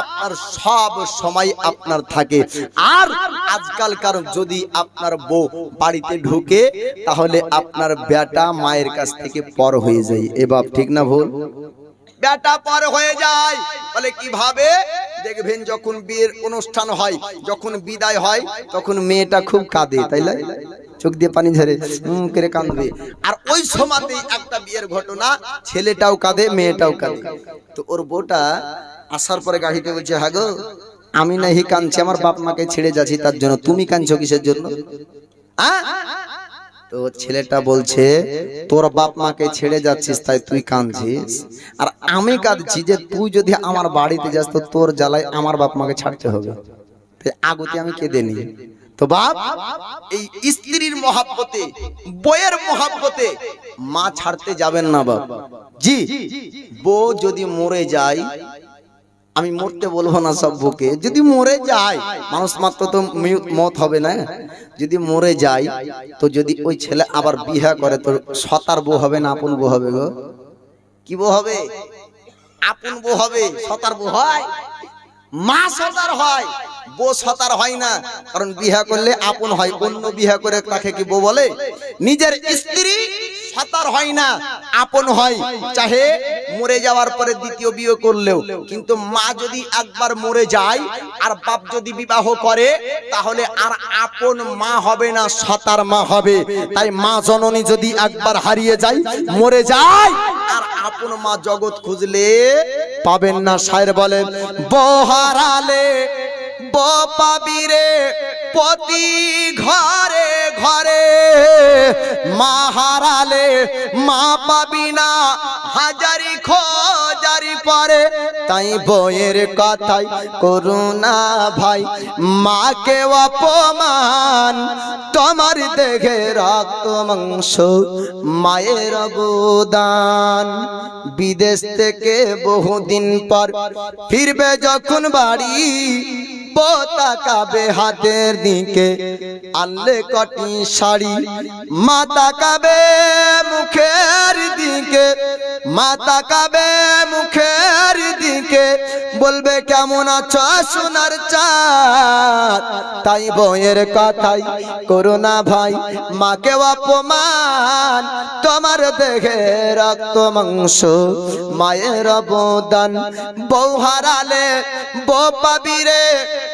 আপনার সব সময় আপনার থাকে। আর আজকালকার যদি আপনার বউ বাড়িতে ঢুকে, তাহলে আপনার বেটা মায়ের কাছ থেকে পর হয়ে যায়। এ বাপ ঠিক না ভুল? বেটা পর হয়ে যায়। বলে কিভাবে? দেখবেন যখন বিয়ের অনুষ্ঠান হয়, যখন বিদায় হয়, তখন মেয়েটা খুব কাঁদে, তাই না? চোখ দিয়ে পানি ঝরে করে কাঁদবে। আর ওই সময়তেই একটা বিয়ের ঘটনা, ছেলেটাও কাঁদে মেয়েটাও কাঁদে। তো ওর বউটা আসার পরে গাড়িতে বলছে, হ্যাঁ গো, আমি নাহি কাঁদছি, আমার বাপ মাকে ছেড়ে যাচ্ছি তার জন্য, তুমি কাঁদছো কিসের জন্য? তো ছেলেটা বলছে, তোর বাপ মাকে ছেড়ে যাচ্ছিস তাই তুই কাঁদছিস, আর আমি কাঁদছি যে তুই যদি আমার বাড়িতে যাস তো তোর জ্বালায় আমার বাপ মাকে ছাড়তে হবে, তাই আগতে আমি কেঁদে নি। তো বাপ এই স্ত্রীর মহাব্বতে, বউয়ের মহাব্বতে মা ছাড়তে যাবেন না বাপ। জি, বউ যদি মরে যায়, আমি মরতে বলবো না সব বউকে, যদি মরে যায়, মানুষ মাত্র তো মত হবে না, যদি মরে যায় তো যদি ওই ছেলে আবার বিয়ে করে তো সতার বউ হবে না আপন বউ হবে গো? কি বউ হবে? আপন বউ হবে। সতার বউ হয়? মা সতার হয়, বউ সতার হয় না, কারণ বিয়ে করলে আপন হয়, অন্য বিয়ে করে তাকে কি বউ বলে? নিজের স্ত্রী সতার হয় না, আপন হয়, চাহে মরে যাওয়ার পরে দ্বিতীয় বিয়ে করলেও। কিন্তু মা যদি একবার মরে যায় আর বাপ যদি বিবাহ করে, তাহলে আর আপন মা হবে না, সতার মা হবে। তাই মা জননী যদি একবার হারিয়ে যায়, মরে যায়, আর আপন মা জগৎ খুঁজলে পাবেন না। শায়ের বলেন, বউ হারালে বউ পাবি রে প্রতি ঘরে ঘরে, মা হারালে মা পাবি না হাজারি খোঁজারি পরে। তাই বইয়ের কথাই করুণা ভাই, মাকে অপমান, তোমার দেখে রক্ত মাংস মায়ের অবদান। বিদেশ থেকে বহুদিন পর ফিরবে যখন বাড়ি, বউ তাকাবে হাতের দিকে, আনলে কটি শাড়ি, মা তাকাবে মুখের দিকে, মা তাকাবে মুখের দিকে, বলবে কেমন আছো সোনার চাঁদ। তাই বউয়ের কথাই করো না ভাই, মাকে অপমান, তোমার দেখে রক্ত মাংস মায়ের অবদান। বউ হারালে বউ পাবি রে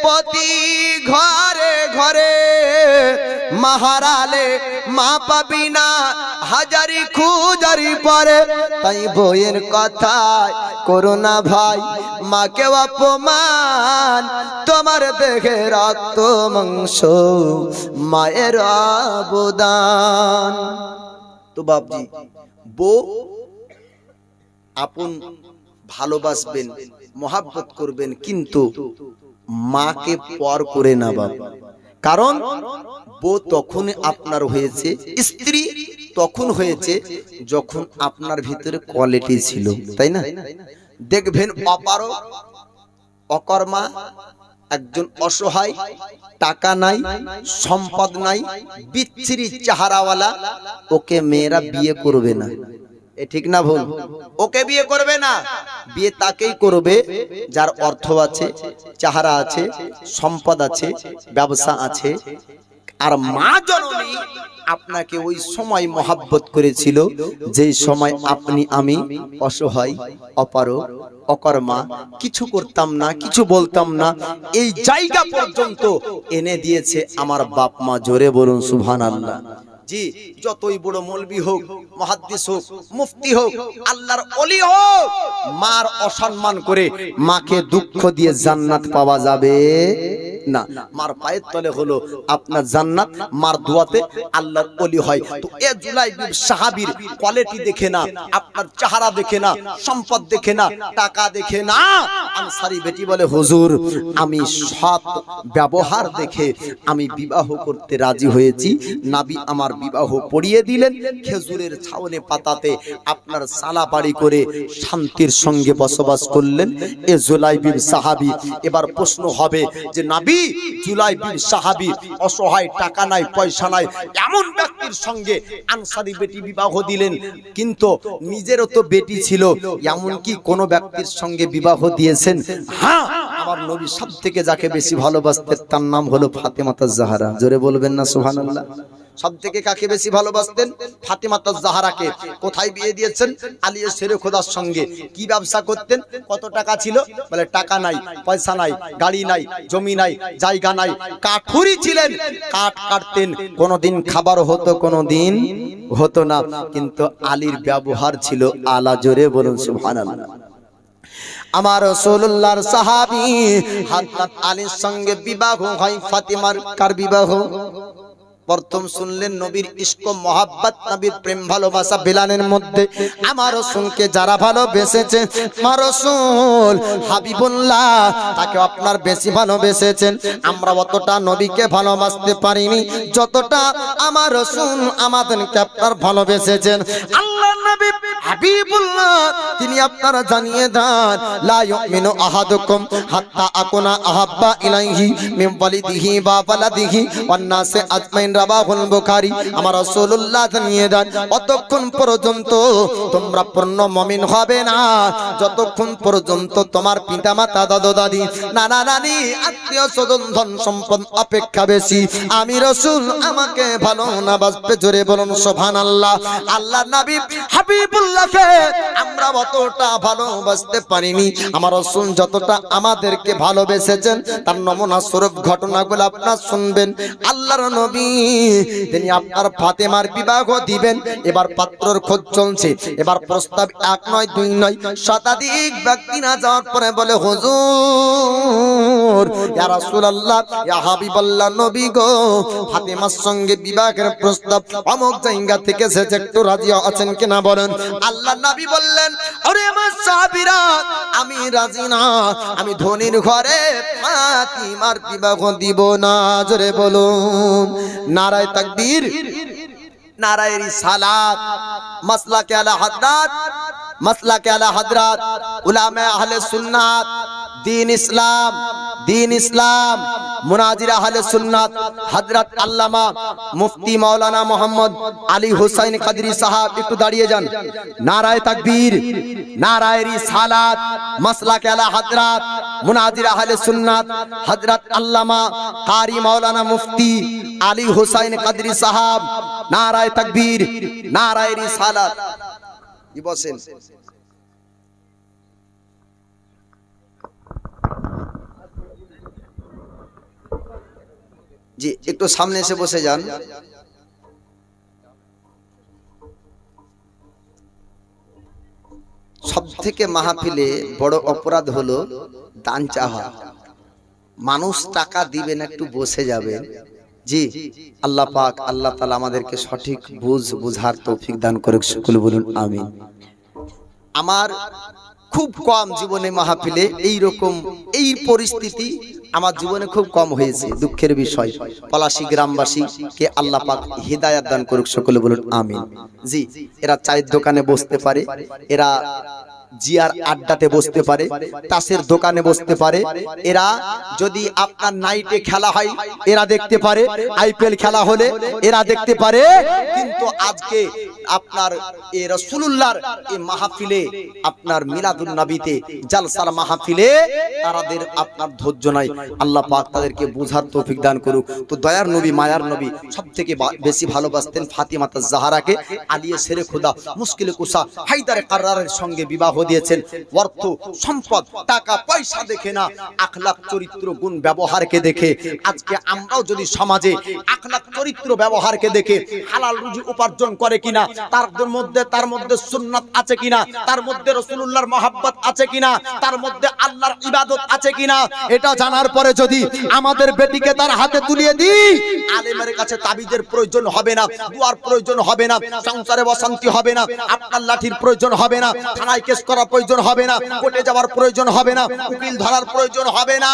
প্রতি ঘরে ঘরে, মা হারালে মা পাবি না হাজারি খুঁজারি পরে। তাই বইয়ের কথায় করো না ভাই, মাকে অপমান, তোমার দেখে রক্ত মাংস মায়ের অবদান। তো বাপজি, বউ আপন ভালোবাসবেন, মহাব্বত করবেন, কিন্তু মাকে পর করে না বাপ। কারণ বউ তখন আপনার হয়েছে, স্ত্রী তখন হয়েছে যখন আপনার ভিতরে কোয়ালিটি ছিল, তাই না? দেখবেন অপারক অকর্মা একজন অসহায়, টাকা নাই, সম্পদ নাই, বিচ্ছিরি চেহারাওয়ালা, ওকে মেয়েরা বিয়ে করবে না। এ ঠিক না ভুল? ওকে বিয়ে করবে না, বিয়ে তাকেই করবে যার অর্থ আছে, চেহারা আছে, সম্পদ আছে, ব্যবসা আছে। আর মা জননী আপনাকে ওই সময় মহাব্বত করেছিল যেই সময় আপনি আমি অসহায়, অপারক, অকর্মা, কিছু করতাম না, কিছু বলতাম না, এই জায়গা পর্যন্ত এনে দিয়েছে আমার বাপ মা। জোরে বলুন সুবহানাল্লাহ। জি, যতই বড় মৌলবি হোক, মুহাদ্দিস হোক, মুফতি হোক, আল্লাহর ওলি হোক, মার অসম্মান করে মাকে দুঃখ দিয়ে জান্নাত পাওয়া যাবে না। মার পায়ের তলে হলো আপনার জান্নাত, মার দোয়াতে আল্লাহর ওলি হয়। তো এ জুলাইবিব সাহাবীর কোয়ালিটি দেখে না, আপনার চেহারা দেখে না, সম্পদ দেখে না, টাকা দেখে না, আনসারী বেটি বলে, হুজুর আমি সৎ ব্যবহার দেখে আমি বিবাহ করতে রাজি হয়েছি। নবী আমার বিবাহ পড়িয়ে দিলেন, খেজুরের ছাউনে পাতাতে আপনার সালা বাড়ি করে শান্তির সঙ্গে বসবাস করলেন এ জুলাইবিব সাহাবী। এবার প্রশ্ন হবে যে নবী, জুলাইবিব সাহাবী অসহায়, টাকা নাই, পয়সা নাই, এমন ব্যক্তির সঙ্গে আনসারী বেটি বিবাহ দিলেন, কিন্তু নিজেরও তো বেটি ছিল, এমন কি কোন ব্যক্তির সঙ্গে বিবাহ দিয়েছেন? হ্যাঁ, আমার নবী সবথেকে যাকে বেশি ভালোবাসতেন তার নাম হলো ফাতেমা জাহরা। জোরে বলবেন না সুবহানাল্লাহ? সবথেকে কাকে বেশি ভালোবাসতেন? ফাতেমা জাহরাকে। কোথায় বিয়ে দিয়েছেন? আলী শেরে খোদার সঙ্গে। কি ব্যবসা করতেন? কত টাকা ছিল? বলে টাকা নাই, পয়সা নাই, গাড়ি নাই, জমি নাই, জায়গা নাই, কাঠুরি ছিলেন, কাঠ কাটতেন। কোনদিন খাবার হতো, কোনদিন হতো না, কিন্তু আলীর ব্যবহার ছিল আলা। জোরে বলুন সুবহানাল্লাহ। আমার রাসূলুল্লাহর সাহাবী হযরত আলীর সঙ্গে বিবাহ হয়। ফাতেমার কার বিবাহ? প্রথম শুনলেন নবীর ইশক মোহাব্বত, নবীর প্রেম ভালোবাসা বেলালের মধ্যে। আমার রাসূলকে যারা ভালোবেসেছে, আমার রাসূল হাবিবুল্লাহ তাকে আপনার বেশি ভালোবেসেছেন। আমরা অতটা নবীকে ভালোবাসতে পারিনি যতটা আমার রাসূল আমাদেরকে আপনার ভালোবেসেছেন। আল্লাহর নবী হাবিবুল্লাহ তিনি আপনারা জানিয়ে দেন, লা ইউমিনু আহাদুকুম হাত্তা আকুনা আহাব্বা ইলাইহি মিন ওয়ালিদিহি ওয়া ওয়ালাদিহি ওয়ান নাসি আজমাইন। রাবাহুল বুখারী। আমার রাসূলুল্লাহ জানিয়ে দেন, অতক্ষণ পর্যন্ত তোমরা পূর্ণ মুমিন হবে না যতক্ষণ পর্যন্ত তোমার পিতামাতা, দাদা দাদি, নানা নানি, আত্মীয় স্বজন, ধন সম্পদ অপেক্ষা বেশি আমি রাসূল আমাকে ভালো না বাসবে। জোরে বলুন সুবহানাল্লাহ। আল্লাহর নবী হাবিবুল্লাহকে আমরা অতটা ভালোবাসতে পারিনি, আমার রাসূল যতটা আমাদেরকে ভালোবেসেছেন তার নমুনা স্বরূপ ঘটনাগুলো আপনারা শুনবেন। আল্লাহর নবী তিনি আপনার ফাতেমার বিবাহ দিবেন। এবার পাত্রর খোঁজ চলছে। এবার প্রস্তাব এক নয়, দুই নয়, শতাধিক ব্যক্তি না যাওয়ার পরে বলে, হুজুর, ইয়া রাসূলুল্লাহ, ইয়া হাবিবাল্লাহ, নবী গো, ফাতেমার সঙ্গে বিবাহের প্রস্তাব অমুক জায়গা থেকে এসেছে, একটু রাজি আছেন কিনা বলেন। আল্লাহ নবী বললেন, আরে আমার সাহাবীরা, আমি রাজি না, আমি ধনির ঘরে ফাতিমার বিবাহ দিব না। জোরে বলুন নারায়ে তাকবীর, নারায়ে রিসালাত। মাসলাকে আলা হযরত, মাসলাকে আলা হযরত উলামা আহলে সুন্নাত, দ্বীন ইসলাম, দ্বীন ইসলাম, মুনাজির আহলে সুন্নাত হযরত আল্লামা মুফতি মাওলানা মোহাম্মদ আলী হুসাইন কাদরি সাহেব, একটু দাঁড়িয়ে যান। নারায়ে তাকবীর, নারায়ে রিসালাত। মাসলাকে আলা হযরত মুনাজির আহলে সুন্নাত হযরত আল্লামা কারি মাওলানা মুফতি আলী হুসাইন কাদরি সাহেব। নারায়ে তাকবীর, নারায়ে রিসালাত। কি বলেন? জি, একটু সামনে এসে বসে যান। সব থেকে মাহফিলে বড় অপরাধ হলো দান চাওয়া। মানুষ টাকা দিবেন, একটু বসে যাবেন। জি, আল্লাহ পাক, আল্লাহ তাআলা আমাদেরকে সঠিক বুঝার তৌফিক দান করুক। সকলে বলুন আমিন। আমার খুব কম জীবনে মাহফিলে এই রকম এই পরিস্থিতি আমার জীবনে খুব কম হয়েছে, দুঃখের বিষয়। পলাশী গ্রামবাসী কে আল্লাহ পাক হিদায়াত দান করুক। সকলে বলুন আমিন। জি, এরা চায়ের দোকানে বসতে পারে, এরা জিয়ার আড্ডাতে বসতে পারে, তাসের দোকানে বসতে পারে, এরা যদি আপনার নাইটে খেলা হয় এরা দেখতে পারে, আইপিএল খেলা হলে এরা দেখতে পারে। কিন্তু আজকে আপনার এই রাসূলুল্লাহর এই মাহফিলে, আপনার মিলাদুন নবীতে, জালসার মাহফিলে তাদের আপনার ধৈর্য নাই। আল্লাহ পাক তাদেরকে বুঝার তৌফিক দান করুক। তো দয়ার নবী, মায়ার নবী সবথেকে বেশি ভালোবাসতেন ফাতিমা জাহরাকে। আলী শেরে খোদা মুশকিলে কুসা হায়দারে কাররারের সঙ্গে বিবাহ দিয়েছেন। অর্থ সম্পদ টাকা পয়সা দেখে না, আখলাক চরিত্র গুণ ব্যবহারকে দেখে। আজকে আমরাও যদি সমাজে আখলাক চরিত্র ব্যবহারকে দেখে হালাল রুজি উপার্জন করে কিনা, তার মধ্যে সুন্নাত আছে কিনা, তার মধ্যে রাসূলুল্লাহর মহব্বত আছে কিনা, তার মধ্যে আল্লাহর ইবাদত আছে কিনা, এটা জানার পরে যদি আমাদের বেটিকে তার হাতে তুলিয়ে দিই, আলেমের কাছে তাবিজের প্রয়োজন হবে না, দুয়ার প্রয়োজন হবে না, সংসারে অশান্তি হবে না, আপনার লাঠির প্রয়োজন হবে না, থানায় কেস করার প্রয়োজন হবে না, কোর্টে যাওয়ার প্রয়োজন হবে না, উকিল ধরার প্রয়োজন হবে না।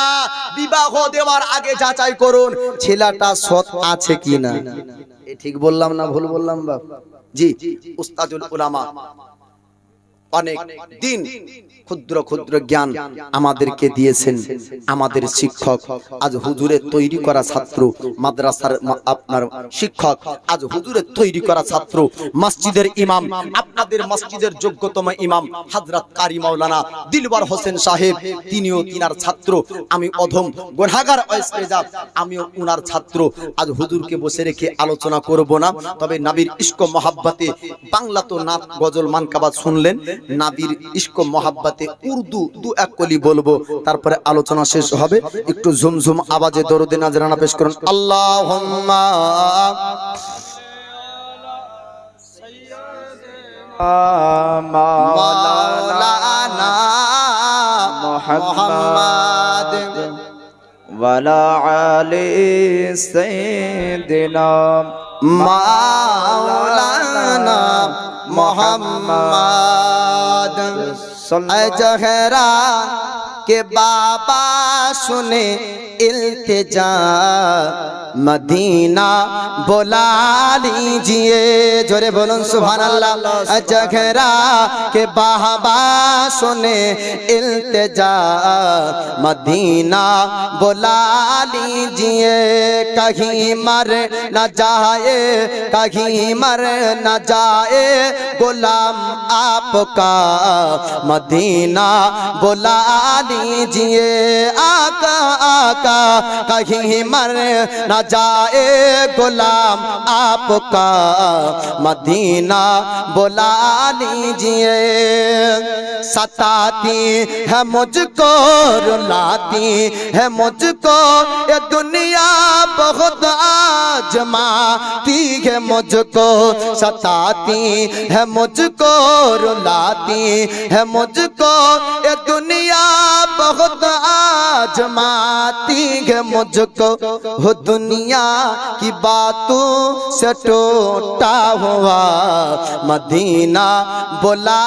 বিবাহ দেওয়ার আগে যাচাই করুন ছেলেটা সৎ আছে কিনা। ঠিক বললাম না ভুল বললাম বাপ? জি, উস্তাদুল উলামা অনেক দিন ক্ষুদ্র ক্ষুদ্র জ্ঞান আমাদেরকে দিয়েছেন আমাদের শিক্ষক। আজ হুজুরের তৈরি করা ছাত্র, মাদ্রাসার আপনার শিক্ষক, আজ হুজুরের তৈরি করা ছাত্র, মসজিদের ইমাম, আপনাদের মসজিদের যোগ্যতম ইমাম হযরত কারি মাওলানা দিলবার হোসেন সাহেব, তিনিও তিনার ছাত্র। আমি অধম গুনাহগার ওয়াইস রেজাব, আমিও উনার ছাত্র। আজ হুজুরকে বসে রেখে আলোচনা করব না, তবে নবীর ইশক ও মহব্বতে, বাংলা তো নাত গজল মানকাবাত শুনলেন, নবীর ইশক ও মহব্বতে উর্দু দু এক কলি বলবো, তারপরে আলোচনা শেষ হবে। একটু ঝুমঝুম আওয়াজে দরুদে নাজরানা পেশ করুন। আল্লাহুম্মা মাওলানা মুহাম্মদ ওয়ালা আলি সাইয়্যিদিনা মাওলানা মুহাম্মদ। जहरा के बाबा सुने इल्तिजा, मदीना बुला लीजिए। जोरे बोलूं सुभान अल्लाह। जहरा के बाबा सुने इल्तिजा, मदीना बुला लीजिए। कहीं मर न जाए, कहीं मर न जाए गुलाम आपका, मदीना बुला लीजिए। आका आका कहीं मर न जाए गुलाम आपका, मदीना बुला लीजिए। सताती है मुझको, रुलाती है मुझको ये दुनिया, बहुत आजमाती है मुझको। सताती है मुझको, रुलाती है मुझको ये दुनिया, बहुत आजमाती है मुझको। हो दुनिया की बातों से टूटा हुआ, मदीना बुला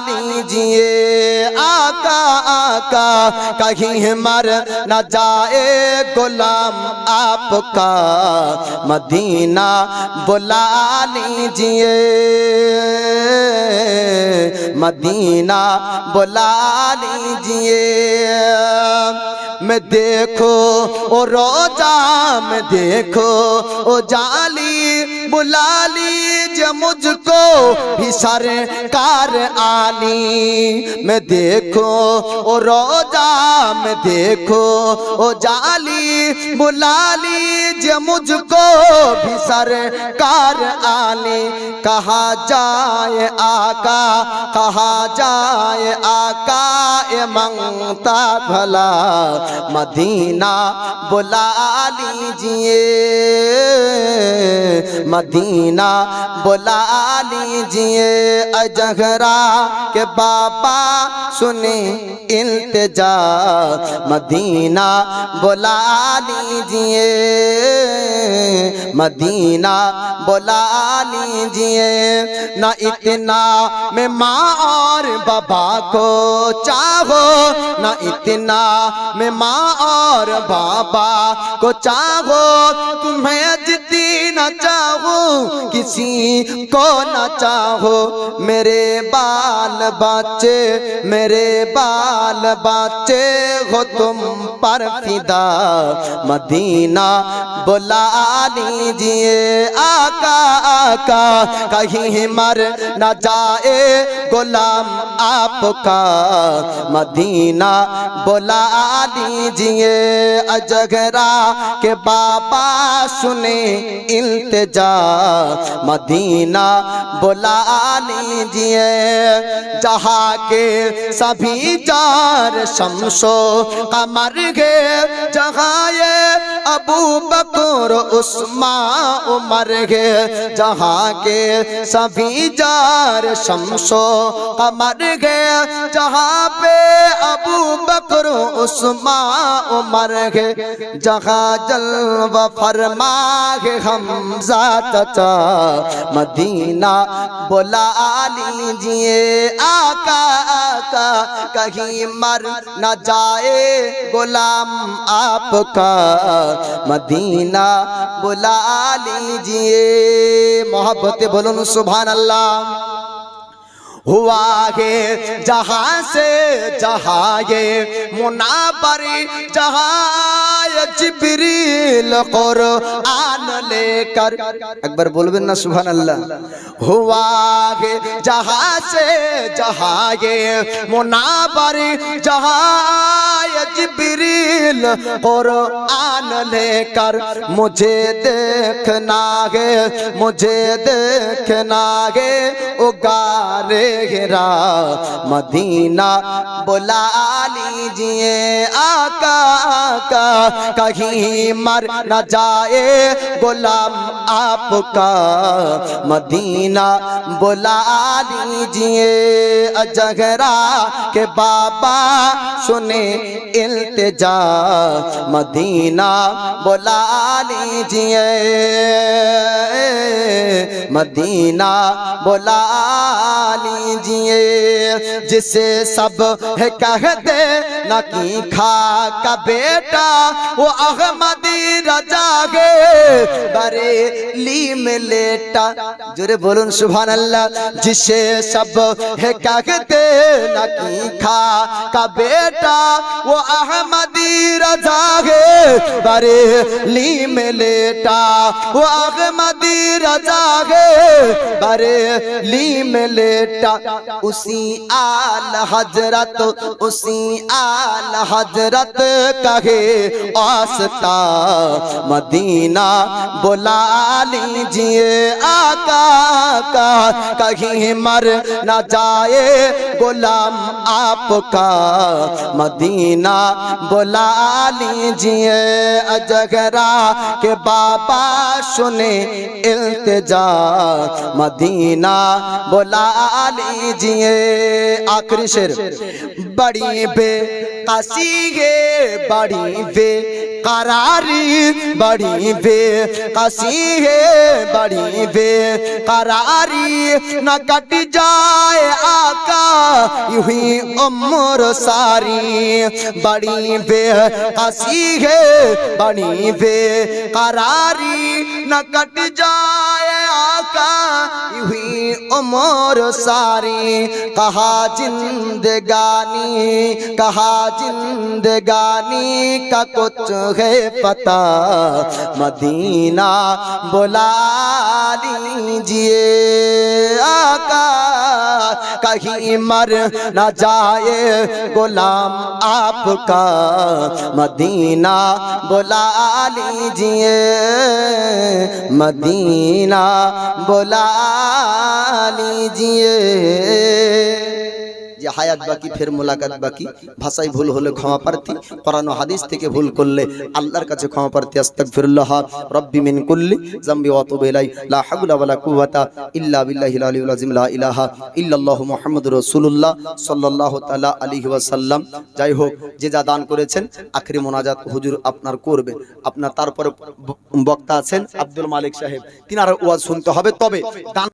लीजिए। आका आका कहीं मर न जाए गुलाम आपका, मदीना बुला लीजिए। मदीना बुला लीजिए। मैं देखो ओ रोजा में देखो ओ जाली, बुला लीजिए मुझको भी सरकार आली। मैं देखो ओ रोजा में देखो ओ जाली, बुला लीजिए मुझको भी सरकार आली। कहा जाए आका, कहा जाए आका ए मंगता भला, मदीना बुला लीजिए। मदीना बुला लीजिए। अजहरा के बाबा सुने इल्तिजा, मदीना बुला लीजिए। मदीना बुला लीजिए। ना इतना मैं माँ और बाबा को चाहो, ना इतना मैं माँ और बाबा को चाहो। तुम्हें जितनी न चाहो किसी को न चाहो। मेरे बाल बच्चे, मेरे बाल बच्चे हो तुम पर फिदा, मदीना बुला लीजिए। आका आका कहीं मर न जाए गुलाम आपका, मदीना बुला लीजिए। अजगरा के बाबा सुने इल्तिजा, मदीना बुला लीजिए। जहाँ के सभी जार शम्सो कमर गे, जहाँ ये अबू बकर उस्मान उमर गे। जहाँ के सभी जार शम्सो कमर गे, जहाँ पे अबू बकर उस्मान उमर गे। जहाँ जलवा फरमा गे हमजा चाचा, मदीना बुला लीजिए। आका आका कहीं मर न जाए गुलाम आपका, मदीना बुला लीजिए। मोहब्बत बोलूं सुभान अल्लाह। हुआ है जहां से जहां ये मुनाबरी जहां जिब्रील कुरआन लेकर, एक बार बोलबेन ना सुभान अल्लाह। हुआ है जहां से जहां ये मुनाबरी जहां जिब्रील कुरआन लेकर, मुझे देखना है मुझे देखना है उगारे गिरा मदीना बुला लीजिए आका का, कहीं मर न जाए गुलाम आपका मदीना बुला लीजिए। अजगरा के बाबा सुने इल्तिजा मदीना बुला लीजिए मदीना बुला लीजिए। जिसे सब है कहते न की खा का बेटा वो अहमदी रजा गे बरेली में लेटा, जोरे बोलून सुभान अल्लाह। जिसे सब है कहते न की खा का बेटा वो अहमदी रजा गे बरेली में लेटा, वो अहमदी रजा गे बरेली में लेटा। उसी आल हजरत उसी आल हजरत कहे आस्ता मदीना बुला लीजिए आका का, कहीं मर न जाए गुलाम आपका मदीना बुला लीजिए। अजगरा के बाबा सुने इल्तिजा मदीना बुला लीजिए। आखिरी शेर, बड़ी बेकसी है बड़ी बेकरारी, बड़ी बेकसी है बड़ी बेकरारी, न कट जाए आका यूं ही उम्र सारी। बड़ी बेकसी है बड़ी बेकरारी, न कट जाए आका यूं ही उम्र सारी। कहा जिंदगानी का कुछ है पता मदीना बुला लीजिए आका, कहीं मर न जाए गुलाम आपका मदीना बुला लीजिए मदीना बुला लीजिए। যে হায়াত বাকি ফের মোলাকাত বাকি, ভাষায় ভুল হলে ক্ষমা প্রার্থী, কোরআন ও হাদিস থেকে ভুল করলে আল্লাহর কাছে ক্ষমা প্রার্থী। আস্তাগফিরুল্লাহ রব্বি মিন কুল্লি যামবি ওয়া আতুবু ইলাই, লা হাওলা ওয়ালা কুওয়াতা ইল্লা বিল্লাহিল আলিয়্যিল আযীম, লা ইলাহা ইল্লাল্লাহু মুহাম্মাদুর রাসূলুল্লাহ সাল্লাল্লাহু তাআলা আলাইহি ওয়াসাল্লাম। যাই হোক, যে যা দান করেছেন আখরি মোনাজাত হুজুর আপনার করবে। আপনার তারপরে বক্তা আছেন আব্দুল মালিক সাহেব, তিনার ওয়াজ শুনতে হবে। তবে দান